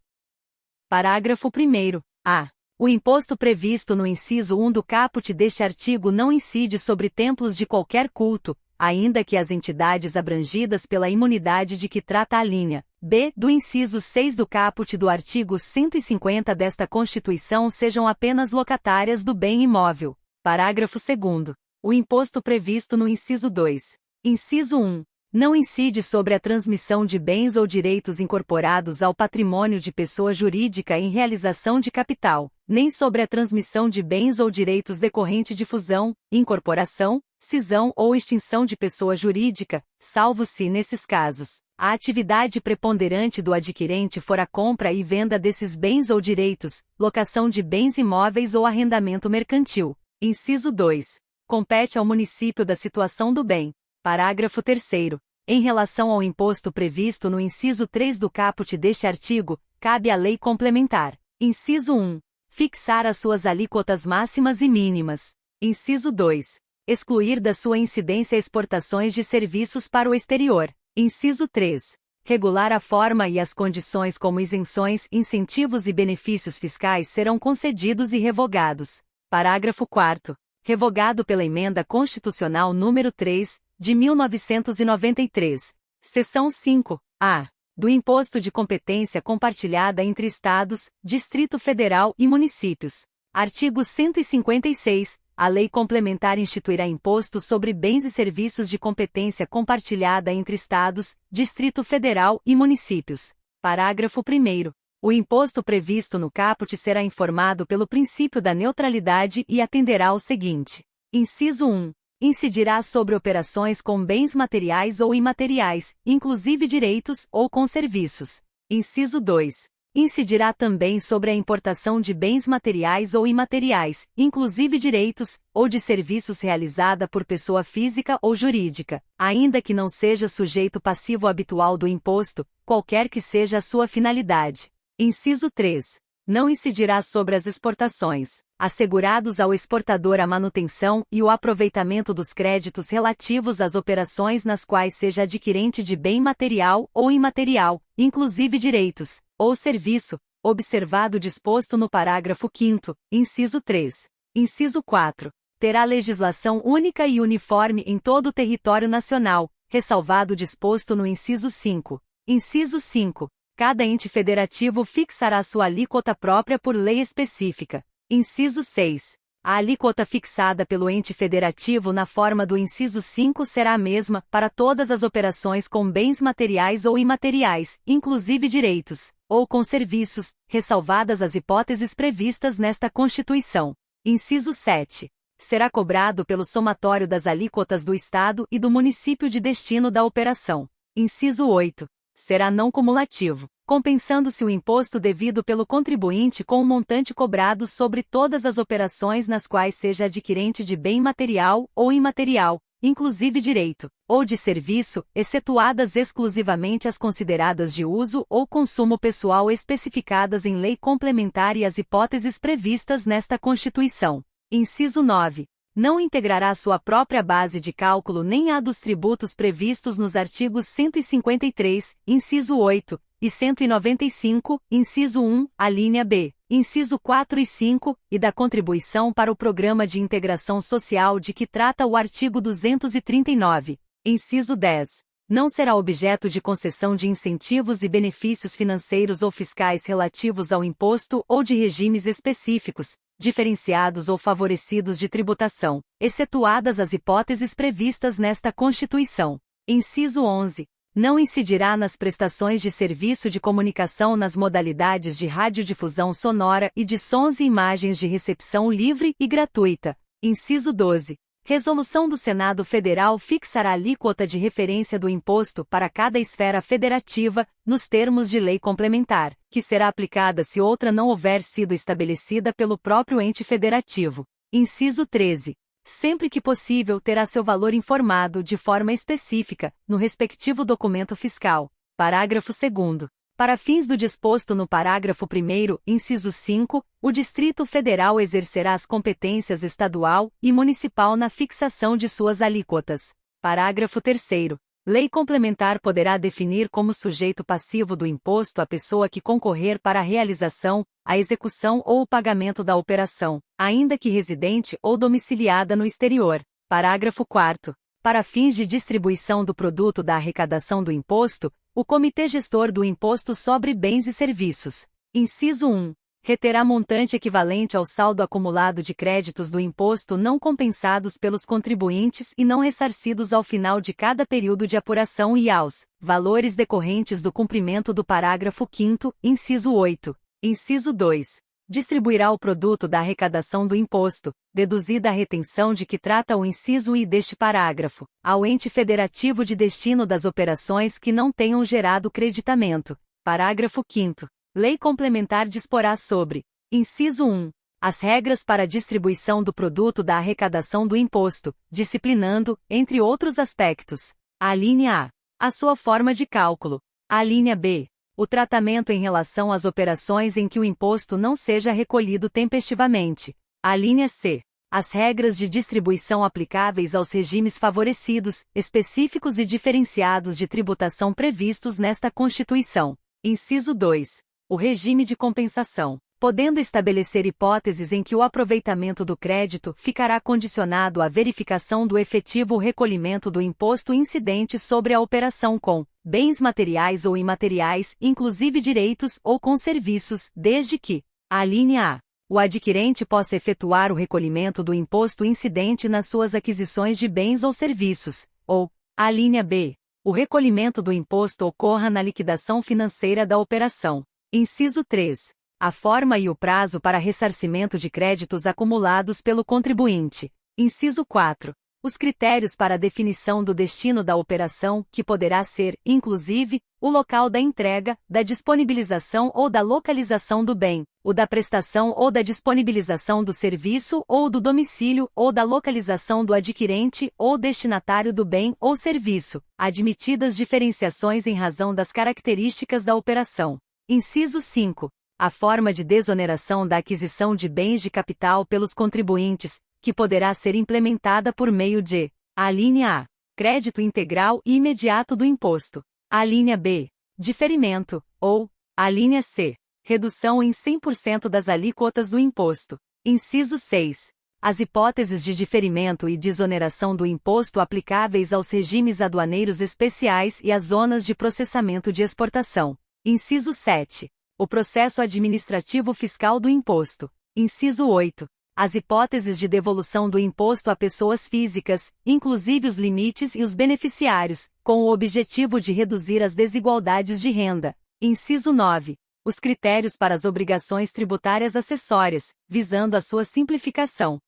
Parágrafo 1º. A. O imposto previsto no inciso 1 do caput deste artigo não incide sobre templos de qualquer culto, ainda que as entidades abrangidas pela imunidade de que trata a linha B do inciso 6 do caput do artigo 150 desta Constituição sejam apenas locatárias do bem imóvel. Parágrafo 2º. O imposto previsto no inciso 2. Inciso 1. Não incide sobre a transmissão de bens ou direitos incorporados ao patrimônio de pessoa jurídica em realização de capital, nem sobre a transmissão de bens ou direitos decorrente de fusão, incorporação, cisão ou extinção de pessoa jurídica, salvo se, nesses casos, a atividade preponderante do adquirente for a compra e venda desses bens ou direitos, locação de bens imóveis ou arrendamento mercantil. Inciso 2. compete ao município da situação do bem. Parágrafo 3º. Em relação ao imposto previsto no inciso 3 do caput deste artigo, cabe à lei complementar. Inciso 1. Fixar as suas alíquotas máximas e mínimas. Inciso 2. Excluir da sua incidência exportações de serviços para o exterior. Inciso 3. Regular a forma e as condições como isenções, incentivos e benefícios fiscais serão concedidos e revogados. Parágrafo 4º. Revogado pela Emenda Constitucional número 3, de 1993. Seção 5-A. Do Imposto de Competência Compartilhada entre Estados, Distrito Federal e Municípios. Artigo 156. A lei complementar instituirá imposto sobre bens e serviços de competência compartilhada entre Estados, Distrito Federal e Municípios. Parágrafo 1º. O imposto previsto no caput será informado pelo princípio da neutralidade e atenderá ao seguinte. Inciso 1. Incidirá sobre operações com bens materiais ou imateriais, inclusive direitos, ou com serviços. Inciso 2. Incidirá também sobre a importação de bens materiais ou imateriais, inclusive direitos, ou de serviços realizada por pessoa física ou jurídica, ainda que não seja sujeito passivo habitual do imposto, qualquer que seja a sua finalidade. Inciso 3. Não incidirá sobre as exportações, assegurados ao exportador a manutenção e o aproveitamento dos créditos relativos às operações nas quais seja adquirente de bem material ou imaterial, inclusive direitos, ou serviço, observado o disposto no parágrafo 5º, inciso 3. Inciso 4. Terá legislação única e uniforme em todo o território nacional, ressalvado o disposto no inciso 5. Inciso 5. Cada ente federativo fixará sua alíquota própria por lei específica. Inciso 6. A alíquota fixada pelo ente federativo na forma do inciso 5 será a mesma para todas as operações com bens materiais ou imateriais, inclusive direitos, ou com serviços, ressalvadas as hipóteses previstas nesta Constituição. Inciso 7. Será cobrado pelo somatório das alíquotas do Estado e do município de destino da operação. Inciso 8. Será não cumulativo, compensando-se o imposto devido pelo contribuinte com o montante cobrado sobre todas as operações nas quais seja adquirente de bem material ou imaterial, inclusive direito, ou de serviço, excetuadas exclusivamente as consideradas de uso ou consumo pessoal especificadas em lei complementar e as hipóteses previstas nesta Constituição. Inciso 9. Não integrará sua própria base de cálculo nem a dos tributos previstos nos artigos 153, inciso 8, e 195, inciso 1, alínea B, inciso 4 e 5, e da contribuição para o Programa de Integração Social de que trata o artigo 239. Inciso 10. Não será objeto de concessão de incentivos e benefícios financeiros ou fiscais relativos ao imposto ou de regimes específicos, diferenciados ou favorecidos de tributação, excetuadas as hipóteses previstas nesta Constituição. Inciso 11. Não incidirá nas prestações de serviço de comunicação nas modalidades de radiodifusão sonora e de sons e imagens de recepção livre e gratuita. Inciso 12. Resolução do Senado Federal fixará a alíquota de referência do imposto para cada esfera federativa, nos termos de lei complementar, que será aplicada se outra não houver sido estabelecida pelo próprio ente federativo. Inciso 13. Sempre que possível terá seu valor informado de forma específica, no respectivo documento fiscal. Parágrafo 2º. Para fins do disposto no parágrafo 1º, inciso 5, o Distrito Federal exercerá as competências estadual e municipal na fixação de suas alíquotas. Parágrafo 3º. Lei complementar poderá definir como sujeito passivo do imposto a pessoa que concorrer para a realização, a execução ou o pagamento da operação, ainda que residente ou domiciliada no exterior. Parágrafo 4º. Para fins de distribuição do produto da arrecadação do imposto, o Comitê Gestor do Imposto sobre Bens e Serviços. Inciso 1. Reterá montante equivalente ao saldo acumulado de créditos do imposto não compensados pelos contribuintes e não ressarcidos ao final de cada período de apuração e aos valores decorrentes do cumprimento do parágrafo 5º, inciso 8. Inciso 2. Distribuirá o produto da arrecadação do imposto, deduzida a retenção de que trata o inciso I deste parágrafo, ao ente federativo de destino das operações que não tenham gerado creditamento. Parágrafo 5º. Lei complementar disporá sobre: inciso 1. as regras para a distribuição do produto da arrecadação do imposto, disciplinando, entre outros aspectos, a linha A, a sua forma de cálculo, a linha B, o tratamento em relação às operações em que o imposto não seja recolhido tempestivamente, a linha C, as regras de distribuição aplicáveis aos regimes favorecidos, específicos e diferenciados de tributação previstos nesta Constituição. Inciso 2. O regime de compensação, podendo estabelecer hipóteses em que o aproveitamento do crédito ficará condicionado à verificação do efetivo recolhimento do imposto incidente sobre a operação com bens materiais ou imateriais, inclusive direitos, ou com serviços, desde que, a linha A, o adquirente possa efetuar o recolhimento do imposto incidente nas suas aquisições de bens ou serviços, ou, a linha B, o recolhimento do imposto ocorra na liquidação financeira da operação. Inciso 3. A forma e o prazo para ressarcimento de créditos acumulados pelo contribuinte. Inciso 4. Os critérios para a definição do destino da operação, que poderá ser, inclusive, o local da entrega, da disponibilização ou da localização do bem, o da prestação ou da disponibilização do serviço ou do domicílio ou da localização do adquirente ou destinatário do bem ou serviço, admitidas diferenciações em razão das características da operação. Inciso 5. A forma de desoneração da aquisição de bens de capital pelos contribuintes, que poderá ser implementada por meio de a linha A, crédito integral e imediato do imposto, a linha B, diferimento, ou a linha C, redução em 100% das alíquotas do imposto. Inciso 6. As hipóteses de diferimento e desoneração do imposto aplicáveis aos regimes aduaneiros especiais e às zonas de processamento de exportação. Inciso 7. O processo administrativo fiscal do imposto. Inciso 8. As hipóteses de devolução do imposto a pessoas físicas, inclusive os limites e os beneficiários, com o objetivo de reduzir as desigualdades de renda. Inciso 9. Os critérios para as obrigações tributárias acessórias, visando a sua simplificação.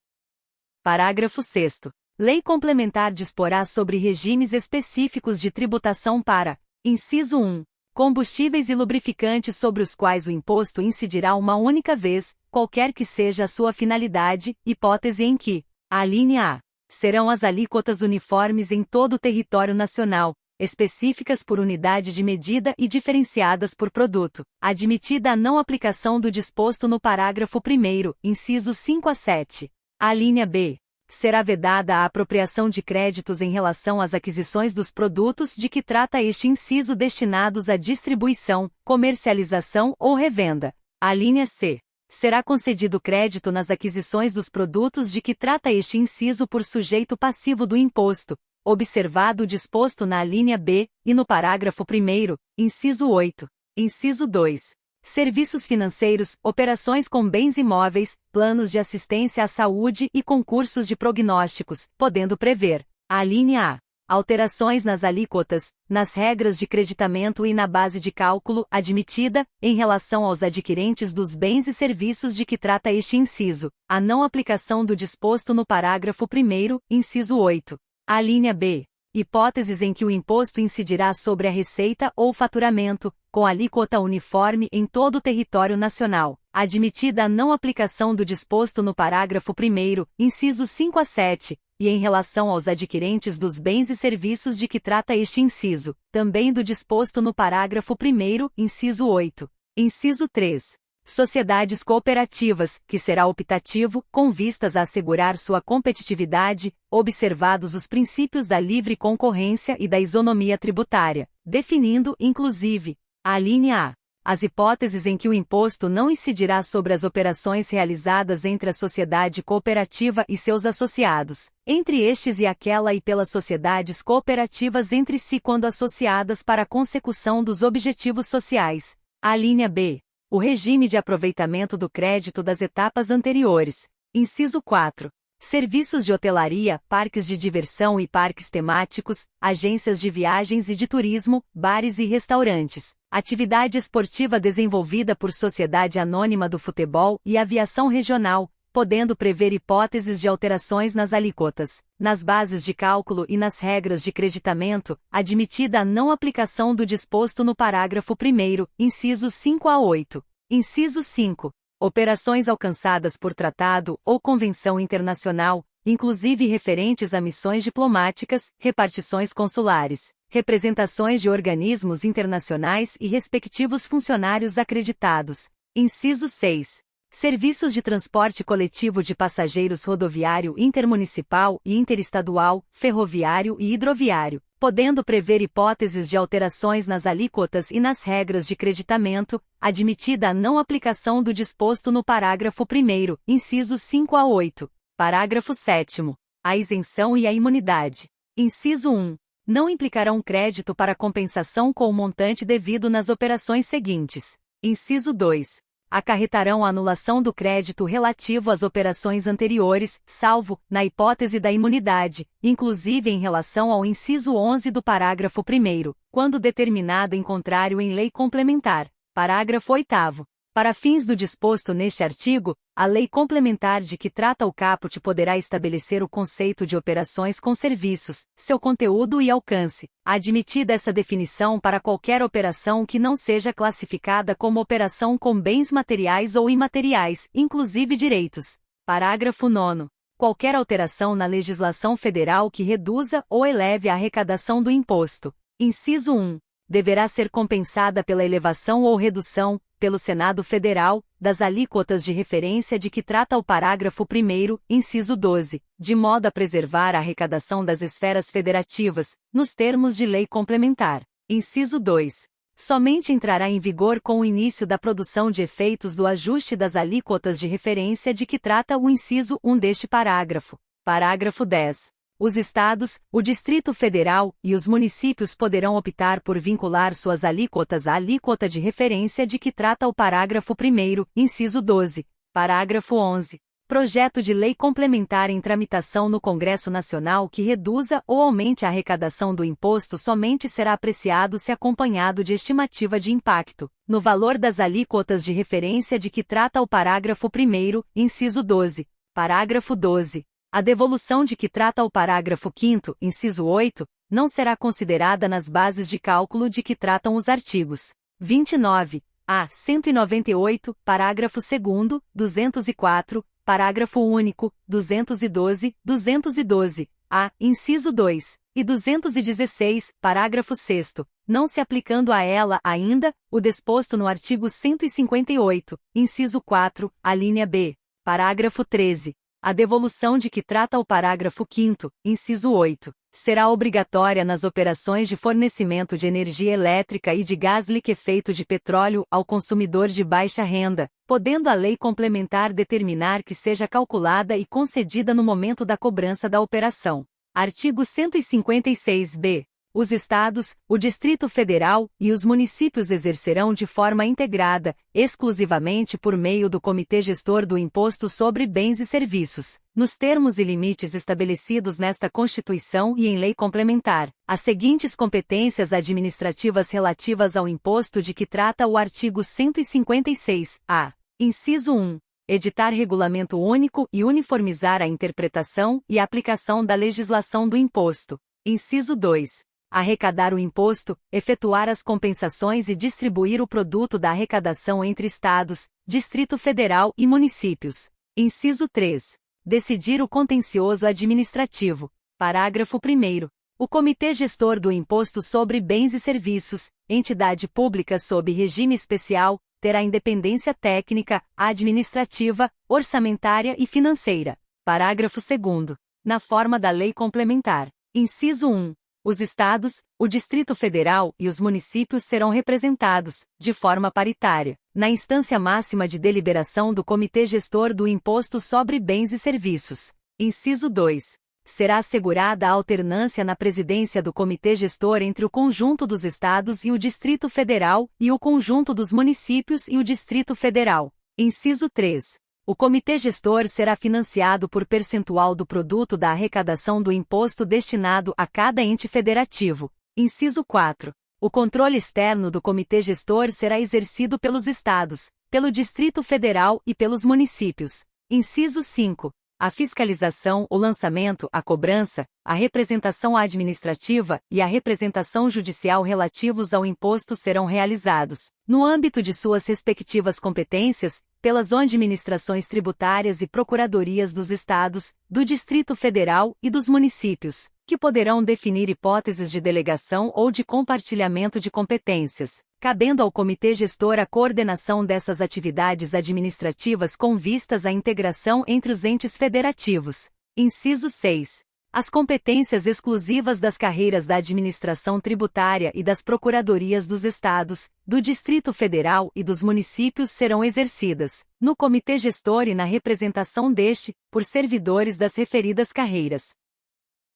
Parágrafo 6º. Lei complementar disporá sobre regimes específicos de tributação para: inciso 1. Combustíveis e lubrificantes sobre os quais o imposto incidirá uma única vez, qualquer que seja a sua finalidade, hipótese em que, a linha A, serão as alíquotas uniformes em todo o território nacional, específicas por unidade de medida e diferenciadas por produto, admitida a não aplicação do disposto no parágrafo 1º, incisos 5 a 7. A linha B, será vedada a apropriação de créditos em relação às aquisições dos produtos de que trata este inciso destinados à distribuição, comercialização ou revenda. A linha C. Será concedido crédito nas aquisições dos produtos de que trata este inciso por sujeito passivo do imposto, observado o disposto na linha B, e no parágrafo 1º, inciso 8. Inciso 2. Serviços financeiros, operações com bens imóveis, planos de assistência à saúde e concursos de prognósticos, podendo prever, a linha A, alterações nas alíquotas, nas regras de creditamento e na base de cálculo admitida, em relação aos adquirentes dos bens e serviços de que trata este inciso, a não aplicação do disposto no parágrafo 1º, inciso 8. A linha B. Hipóteses em que o imposto incidirá sobre a receita ou faturamento, com alíquota uniforme em todo o território nacional, admitida a não aplicação do disposto no parágrafo 1º, incisos 5 a 7, e em relação aos adquirentes dos bens e serviços de que trata este inciso, também do disposto no parágrafo 1º, inciso 8. Inciso 3. Sociedades cooperativas, que será optativo, com vistas a assegurar sua competitividade, observados os princípios da livre concorrência e da isonomia tributária, definindo, inclusive, a linha A, as hipóteses em que o imposto não incidirá sobre as operações realizadas entre a sociedade cooperativa e seus associados, entre estes e aquela e pelas sociedades cooperativas entre si quando associadas para a consecução dos objetivos sociais. A linha B. O regime de aproveitamento do crédito das etapas anteriores. Inciso 4. Serviços de hotelaria, parques de diversão e parques temáticos, agências de viagens e de turismo, bares e restaurantes. Atividade esportiva desenvolvida por Sociedade Anônima do Futebol e Aviação Regional, podendo prever hipóteses de alterações nas alíquotas, nas bases de cálculo e nas regras de creditamento, admitida a não aplicação do disposto no parágrafo 1º, incisos 5 a 8. Inciso 5. Operações alcançadas por tratado ou convenção internacional, inclusive referentes a missões diplomáticas, repartições consulares, representações de organismos internacionais e respectivos funcionários acreditados. Inciso 6. Serviços de transporte coletivo de passageiros rodoviário intermunicipal e interestadual, ferroviário e hidroviário, podendo prever hipóteses de alterações nas alíquotas e nas regras de creditamento, admitida a não aplicação do disposto no parágrafo 1º, incisos 5 a 8. Parágrafo 7º. A isenção e a imunidade. Inciso 1. Não implicarão crédito para compensação com o montante devido nas operações seguintes. Inciso 2. Acarretarão a anulação do crédito relativo às operações anteriores, salvo, na hipótese da imunidade, inclusive em relação ao inciso 11 do parágrafo 1º, quando determinado em contrário em lei complementar. Parágrafo 8º. Para fins do disposto neste artigo, a lei complementar de que trata o caput poderá estabelecer o conceito de operações com serviços, seu conteúdo e alcance, admitida essa definição para qualquer operação que não seja classificada como operação com bens materiais ou imateriais, inclusive direitos. Parágrafo 9º. Qualquer alteração na legislação federal que reduza ou eleve a arrecadação do imposto. Inciso 1. Deverá ser compensada pela elevação ou redução, pelo Senado Federal, das alíquotas de referência de que trata o parágrafo 1º, inciso 12, de modo a preservar a arrecadação das esferas federativas, nos termos de lei complementar. Inciso 2. Somente entrará em vigor com o início da produção de efeitos do ajuste das alíquotas de referência de que trata o inciso 1 deste parágrafo. Parágrafo 10. Os estados, o Distrito Federal e os municípios poderão optar por vincular suas alíquotas à alíquota de referência de que trata o parágrafo 1º, inciso 12. Parágrafo 11. Projeto de lei complementar em tramitação no Congresso Nacional que reduza ou aumente a arrecadação do imposto somente será apreciado se acompanhado de estimativa de impacto, no valor das alíquotas de referência de que trata o parágrafo 1º, inciso 12. Parágrafo 12. A devolução de que trata o parágrafo 5º, inciso 8, não será considerada nas bases de cálculo de que tratam os artigos 29, a 198, parágrafo 2º, 204, parágrafo único, 212, 212, a, inciso 2, e 216, parágrafo 6º, não se aplicando a ela ainda, o disposto no artigo 158, inciso 4, a linha B. Parágrafo 13. A devolução de que trata o parágrafo 5º, inciso 8, será obrigatória nas operações de fornecimento de energia elétrica e de gás liquefeito de petróleo ao consumidor de baixa renda, podendo a lei complementar determinar que seja calculada e concedida no momento da cobrança da operação. Artigo 156-b. Os estados, o Distrito Federal e os municípios exercerão de forma integrada, exclusivamente por meio do Comitê Gestor do Imposto sobre Bens e Serviços, nos termos e limites estabelecidos nesta Constituição e em lei complementar, as seguintes competências administrativas relativas ao imposto de que trata o artigo 156-a. Inciso 1. Editar regulamento único e uniformizar a interpretação e aplicação da legislação do imposto. Inciso 2. Arrecadar o imposto, efetuar as compensações e distribuir o produto da arrecadação entre Estados, Distrito Federal e municípios. Inciso 3. Decidir o contencioso administrativo. Parágrafo 1º. O Comitê Gestor do Imposto sobre Bens e Serviços, entidade pública sob regime especial, terá independência técnica, administrativa, orçamentária e financeira. Parágrafo 2º. Na forma da lei complementar. Inciso 1. Os estados, o Distrito Federal e os municípios serão representados, de forma paritária, na instância máxima de deliberação do Comitê Gestor do Imposto sobre Bens e Serviços. Inciso 2. Será assegurada a alternância na presidência do Comitê Gestor entre o conjunto dos estados e o Distrito Federal e o conjunto dos municípios e o Distrito Federal. Inciso 3. O Comitê Gestor será financiado por percentual do produto da arrecadação do imposto destinado a cada ente federativo. Inciso 4. O controle externo do Comitê Gestor será exercido pelos estados, pelo Distrito Federal e pelos municípios. Inciso 5. A fiscalização, o lançamento, a cobrança, a representação administrativa e a representação judicial relativos ao imposto serão realizados, no âmbito de suas respectivas competências, pelas administrações tributárias e procuradorias dos Estados, do Distrito Federal e dos municípios, que poderão definir hipóteses de delegação ou de compartilhamento de competências, cabendo ao Comitê Gestor a coordenação dessas atividades administrativas com vistas à integração entre os entes federativos. Inciso 6. As competências exclusivas das carreiras da administração tributária e das procuradorias dos Estados, do Distrito Federal e dos municípios serão exercidas, no Comitê Gestor e na representação deste, por servidores das referidas carreiras.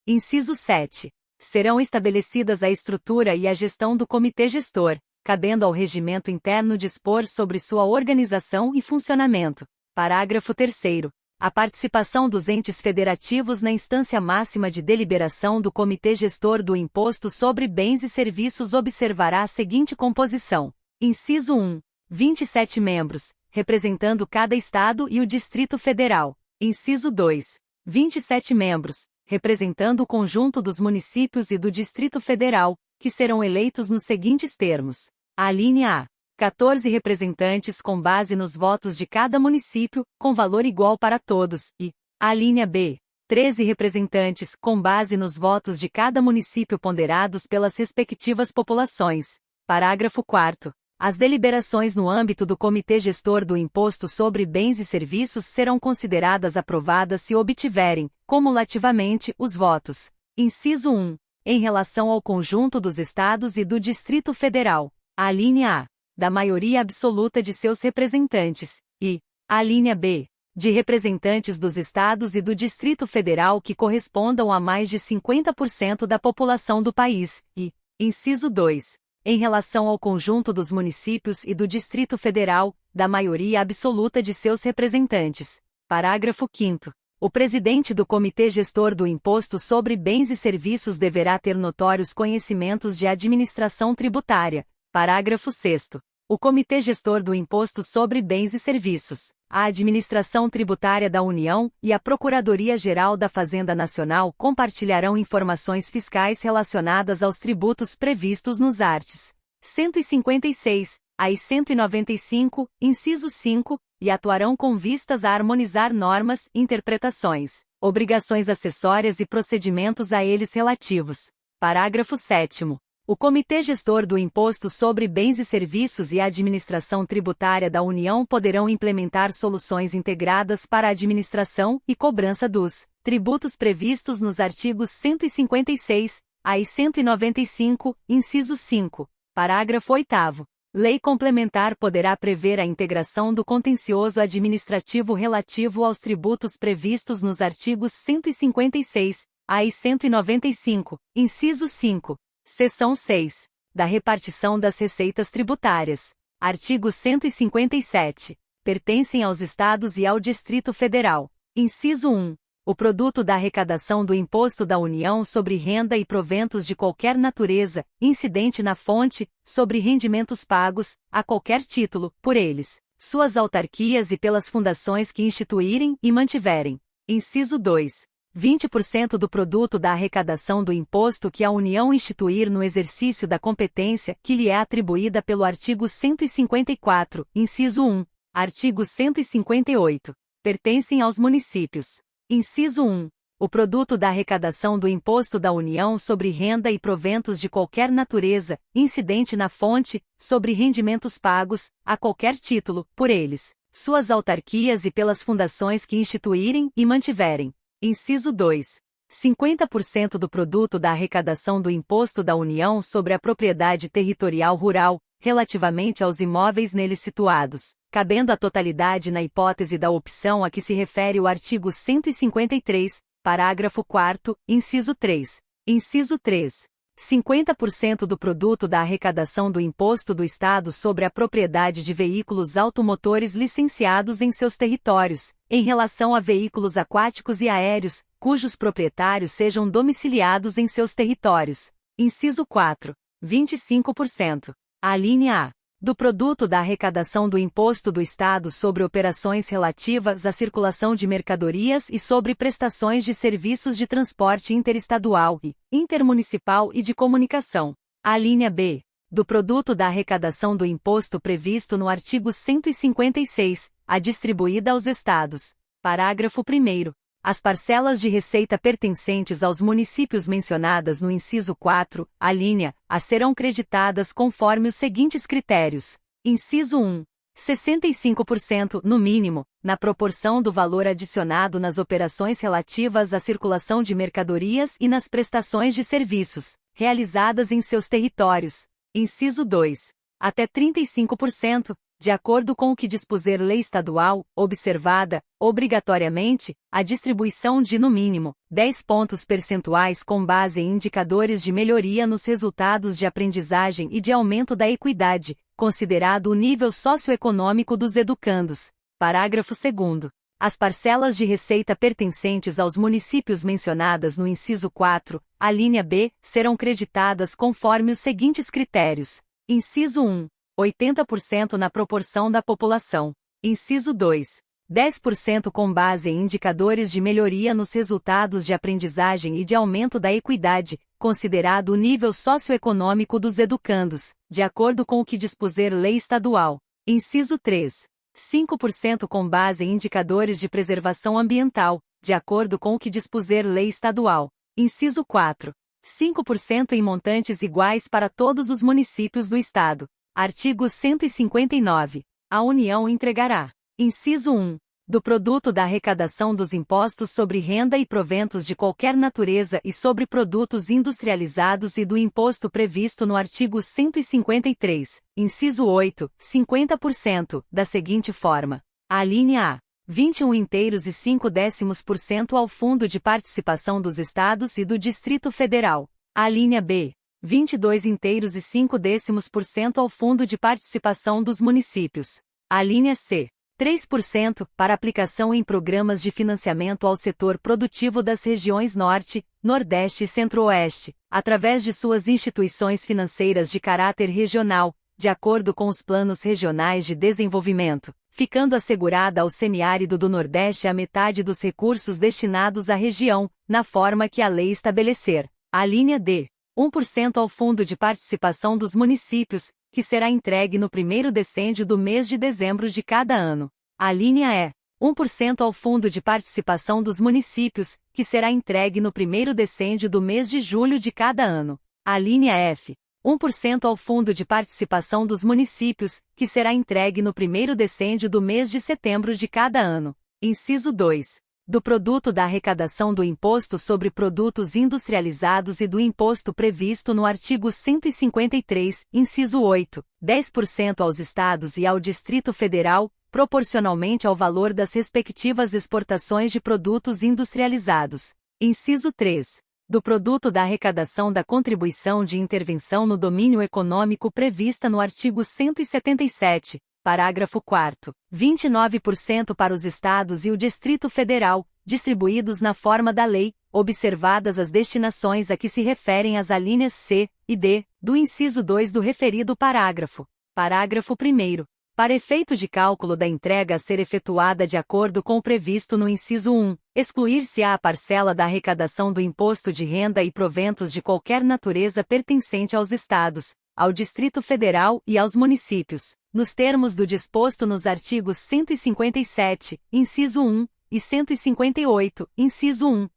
Inciso 7. Serão estabelecidas a estrutura e a gestão do Comitê Gestor, cabendo ao regimento interno dispor sobre sua organização e funcionamento. Parágrafo 3º. A participação dos entes federativos na instância máxima de deliberação do Comitê Gestor do Imposto sobre Bens e Serviços observará a seguinte composição. Inciso 1. 27 membros, representando cada Estado e o Distrito Federal. Inciso 2. 27 membros, representando o conjunto dos municípios e do Distrito Federal, que serão eleitos nos seguintes termos. Alínea A. 14 representantes com base nos votos de cada município, com valor igual para todos, e, alínea B, 13 representantes com base nos votos de cada município ponderados pelas respectivas populações. Parágrafo 4º. As deliberações no âmbito do Comitê Gestor do Imposto sobre Bens e Serviços serão consideradas aprovadas se obtiverem, cumulativamente, os votos. Inciso 1. Em relação ao conjunto dos Estados e do Distrito Federal. Alínea A. Da maioria absoluta de seus representantes, e, alínea B, de representantes dos Estados e do Distrito Federal que correspondam a mais de 50% da população do país, e, inciso 2, em relação ao conjunto dos municípios e do Distrito Federal, da maioria absoluta de seus representantes. Parágrafo 5º. O presidente do Comitê Gestor do Imposto sobre Bens e Serviços deverá ter notórios conhecimentos de administração tributária. Parágrafo 6º. O Comitê Gestor do Imposto sobre Bens e Serviços, a Administração Tributária da União e a Procuradoria-Geral da Fazenda Nacional compartilharão informações fiscais relacionadas aos tributos previstos nos arts. 156, AI 195, inciso 5, e atuarão com vistas a harmonizar normas, interpretações, obrigações acessórias e procedimentos a eles relativos. Parágrafo 7º. O Comitê Gestor do Imposto sobre Bens e Serviços e a Administração Tributária da União poderão implementar soluções integradas para a administração e cobrança dos tributos previstos nos artigos 156, AI 195, inciso 5. Parágrafo 8º. Lei complementar poderá prever a integração do contencioso administrativo relativo aos tributos previstos nos artigos 156, AI 195, inciso 5. Seção 6. Da repartição das receitas tributárias. Artigo 157. Pertencem aos Estados e ao Distrito Federal. Inciso 1. O produto da arrecadação do Imposto da União sobre renda e proventos de qualquer natureza, incidente na fonte, sobre rendimentos pagos, a qualquer título, por eles, suas autarquias e pelas fundações que instituírem e mantiverem. Inciso 2. 20% do produto da arrecadação do imposto que a União instituir no exercício da competência que lhe é atribuída pelo artigo 154, inciso 1, artigo 158, pertencem aos municípios. Inciso 1. O produto da arrecadação do imposto da União sobre renda e proventos de qualquer natureza, incidente na fonte, sobre rendimentos pagos, a qualquer título, por eles, suas autarquias e pelas fundações que instituírem e mantiverem. Inciso 2. 50% do produto da arrecadação do Imposto da União sobre a propriedade territorial rural, relativamente aos imóveis nele situados, cabendo a totalidade na hipótese da opção a que se refere o artigo 153, parágrafo 4º, inciso 3. Inciso 3. 50% do produto da arrecadação do Imposto do Estado sobre a propriedade de veículos automotores licenciados em seus territórios, em relação a veículos aquáticos e aéreos, cujos proprietários sejam domiciliados em seus territórios. Inciso 4. 25%. Alínea A. do produto da arrecadação do Imposto do Estado sobre operações relativas à circulação de mercadorias e sobre prestações de serviços de transporte interestadual e intermunicipal e de comunicação. Alínea B. Do produto da arrecadação do imposto previsto no artigo 156, a distribuída aos Estados. Parágrafo 1º. As parcelas de receita pertencentes aos municípios mencionadas no inciso 4, alínea A serão creditadas conforme os seguintes critérios. Inciso 1. 65%, no mínimo, na proporção do valor adicionado nas operações relativas à circulação de mercadorias e nas prestações de serviços, realizadas em seus territórios. Inciso 2. Até 35%, de acordo com o que dispuser lei estadual, observada, obrigatoriamente, a distribuição de no mínimo 10 pontos percentuais com base em indicadores de melhoria nos resultados de aprendizagem e de aumento da equidade, considerado o nível socioeconômico dos educandos. Parágrafo 2º. As parcelas de receita pertencentes aos municípios mencionadas no inciso 4, alínea B, serão creditadas conforme os seguintes critérios. Inciso 1. 80% na proporção da população. Inciso 2. 10% com base em indicadores de melhoria nos resultados de aprendizagem e de aumento da equidade, considerado o nível socioeconômico dos educandos, de acordo com o que dispuser lei estadual. Inciso 3. 5% com base em indicadores de preservação ambiental, de acordo com o que dispuser lei estadual. Inciso 4. 5% em montantes iguais para todos os municípios do Estado. Artigo 159. A União entregará. Inciso 1. Do produto da arrecadação dos impostos sobre renda e proventos de qualquer natureza e sobre produtos industrializados e do imposto previsto no artigo 153, inciso 8, 50%, da seguinte forma. Alínea A. 21,5% ao Fundo de Participação dos Estados e do Distrito Federal. Alínea B. 22,5% ao Fundo de Participação dos Municípios. Alínea C. 3% para aplicação em programas de financiamento ao setor produtivo das regiões Norte, Nordeste e Centro-Oeste, através de suas instituições financeiras de caráter regional, de acordo com os planos regionais de desenvolvimento, ficando assegurada ao semiárido do Nordeste a metade dos recursos destinados à região, na forma que a lei estabelecer. Alínea D. 1% ao Fundo de Participação dos Municípios, que será entregue no primeiro decêndio do mês de dezembro de cada ano. Alínea E. 1% ao Fundo de Participação dos Municípios, que será entregue no primeiro decêndio do mês de julho de cada ano. Alínea F. 1% ao Fundo de Participação dos Municípios, que será entregue no primeiro decêndio do mês de setembro de cada ano. Inciso 2. Do produto da arrecadação do Imposto sobre Produtos Industrializados e do imposto previsto no artigo 153, inciso 8, 10% aos Estados e ao Distrito Federal, proporcionalmente ao valor das respectivas exportações de produtos industrializados. Inciso 3. Do produto da arrecadação da contribuição de intervenção no domínio econômico prevista no artigo 177, parágrafo 4º, 29% para os Estados e o Distrito Federal, distribuídos na forma da lei, observadas as destinações a que se referem as alíneas C e D, do inciso 2 do referido parágrafo. Parágrafo 1º. Para efeito de cálculo da entrega a ser efetuada de acordo com o previsto no inciso 1, excluir-se-á a parcela da arrecadação do imposto de renda e proventos de qualquer natureza pertencente aos Estados, ao Distrito Federal e aos municípios, nos termos do disposto nos artigos 157, inciso 1, e 158, inciso 1.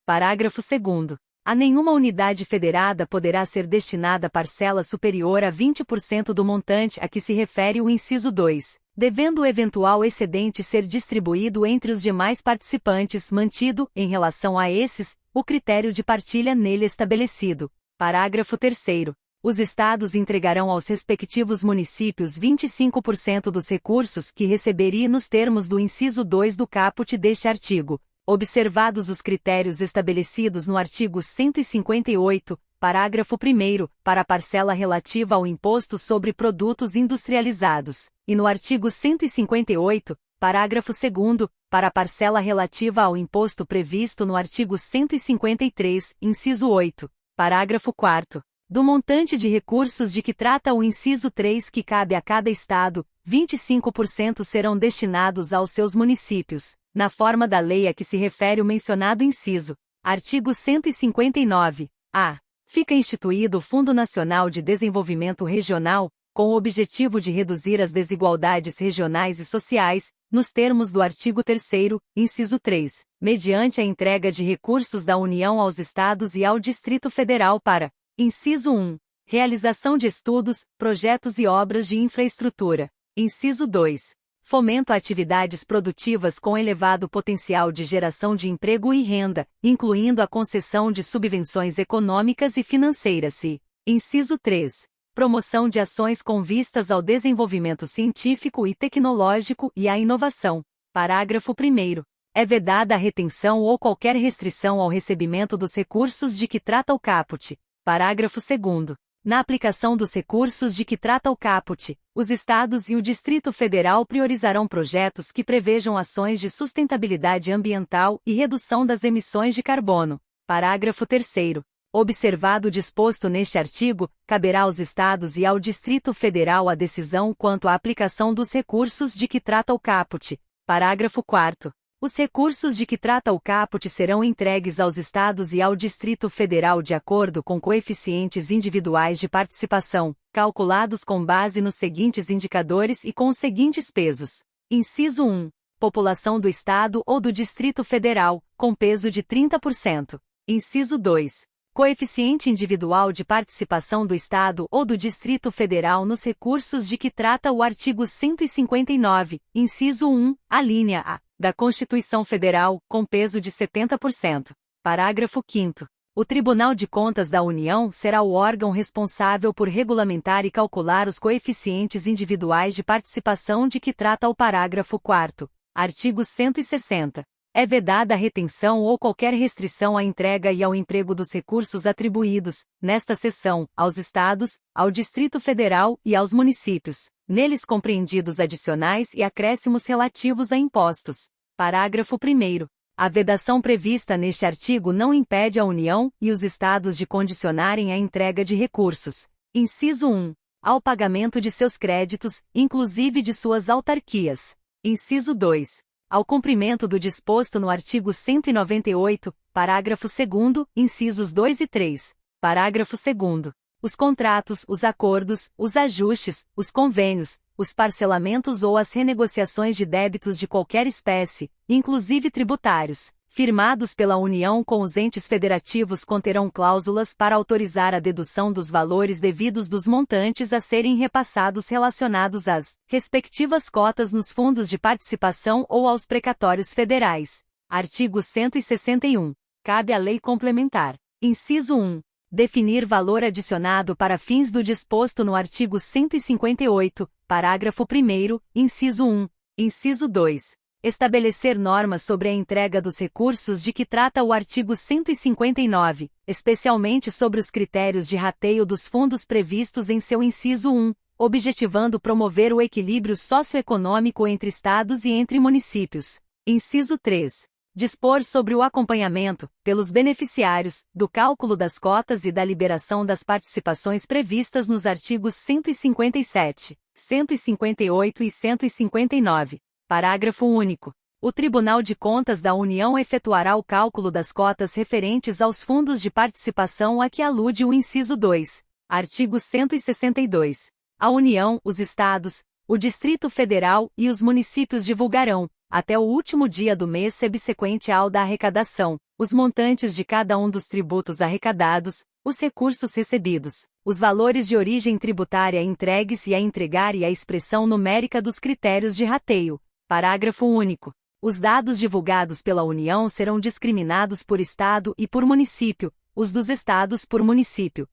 Parágrafo 2º. A nenhuma unidade federada poderá ser destinada parcela superior a 20% do montante a que se refere o inciso 2, devendo o eventual excedente ser distribuído entre os demais participantes, mantido, em relação a esses, o critério de partilha nele estabelecido. Parágrafo 3º. Os Estados entregarão aos respectivos municípios 25% dos recursos que receberiam nos termos do inciso 2 do caput deste artigo, observados os critérios estabelecidos no artigo 158, parágrafo 1º, para a parcela relativa ao imposto sobre produtos industrializados, e no artigo 158, parágrafo 2º, para a parcela relativa ao imposto previsto no artigo 153, inciso 8, parágrafo 4º, Do montante de recursos de que trata o inciso 3 que cabe a cada estado, 25% serão destinados aos seus municípios, na forma da lei a que se refere o mencionado inciso. Artigo 159. A. Fica instituído o Fundo Nacional de Desenvolvimento Regional, com o objetivo de reduzir as desigualdades regionais e sociais, nos termos do artigo 3º, inciso 3, mediante a entrega de recursos da União aos Estados e ao Distrito Federal para: inciso 1. Realização de estudos, projetos e obras de infraestrutura. Inciso 2. Fomento a atividades produtivas com elevado potencial de geração de emprego e renda, incluindo a concessão de subvenções econômicas e financeiras e: inciso 3. Promoção de ações com vistas ao desenvolvimento científico e tecnológico e à inovação. Parágrafo 1º. É vedada a retenção ou qualquer restrição ao recebimento dos recursos de que trata o caput. Parágrafo 2º. Na aplicação dos recursos de que trata o caput, os Estados e o Distrito Federal priorizarão projetos que prevejam ações de sustentabilidade ambiental e redução das emissões de carbono. Parágrafo 3º. Observado o disposto neste artigo, caberá aos Estados e ao Distrito Federal a decisão quanto à aplicação dos recursos de que trata o caput. Parágrafo 4º. Os recursos de que trata o caput serão entregues aos Estados e ao Distrito Federal de acordo com coeficientes individuais de participação, calculados com base nos seguintes indicadores e com os seguintes pesos. Inciso 1. População do Estado ou do Distrito Federal, com peso de 30%. Inciso 2. Coeficiente individual de participação do Estado ou do Distrito Federal nos recursos de que trata o artigo 159, inciso 1, alínea A, da Constituição Federal, com peso de 70%. Parágrafo 5º. O Tribunal de Contas da União será o órgão responsável por regulamentar e calcular os coeficientes individuais de participação de que trata o parágrafo 4º. Artigo 160. É vedada a retenção ou qualquer restrição à entrega e ao emprego dos recursos atribuídos, nesta seção, aos Estados, ao Distrito Federal e aos municípios, neles compreendidos adicionais e acréscimos relativos a impostos. Parágrafo 1º. A vedação prevista neste artigo não impede a União e os Estados de condicionarem a entrega de recursos. Inciso 1. Ao pagamento de seus créditos, inclusive de suas autarquias. Inciso 2. Ao cumprimento do disposto no artigo 198, parágrafo 2º, incisos 2 e 3. Parágrafo 2º. Os contratos, os acordos, os ajustes, os convênios, os parcelamentos ou as renegociações de débitos de qualquer espécie, inclusive tributários, firmados pela União com os entes federativos conterão cláusulas para autorizar a dedução dos valores devidos dos montantes a serem repassados relacionados às respectivas cotas nos fundos de participação ou aos precatórios federais. Artigo 161. Cabe à lei complementar. Inciso 1. Definir valor adicionado para fins do disposto no artigo 158, parágrafo 1º, inciso 1. Inciso 2. Estabelecer normas sobre a entrega dos recursos de que trata o artigo 159, especialmente sobre os critérios de rateio dos fundos previstos em seu inciso 1, objetivando promover o equilíbrio socioeconômico entre estados e entre municípios. Inciso 3. Dispor sobre o acompanhamento, pelos beneficiários, do cálculo das cotas e da liberação das participações previstas nos artigos 157, 158 e 159. Parágrafo único. O Tribunal de Contas da União efetuará o cálculo das cotas referentes aos fundos de participação a que alude o inciso 2. Artigo 162. A União, os Estados, o Distrito Federal e os municípios divulgarão, até o último dia do mês subsequente ao da arrecadação, os montantes de cada um dos tributos arrecadados, os recursos recebidos, os valores de origem tributária entregues e a entregar e a expressão numérica dos critérios de rateio. Parágrafo único. Os dados divulgados pela União serão discriminados por Estado e por município, os dos Estados por município.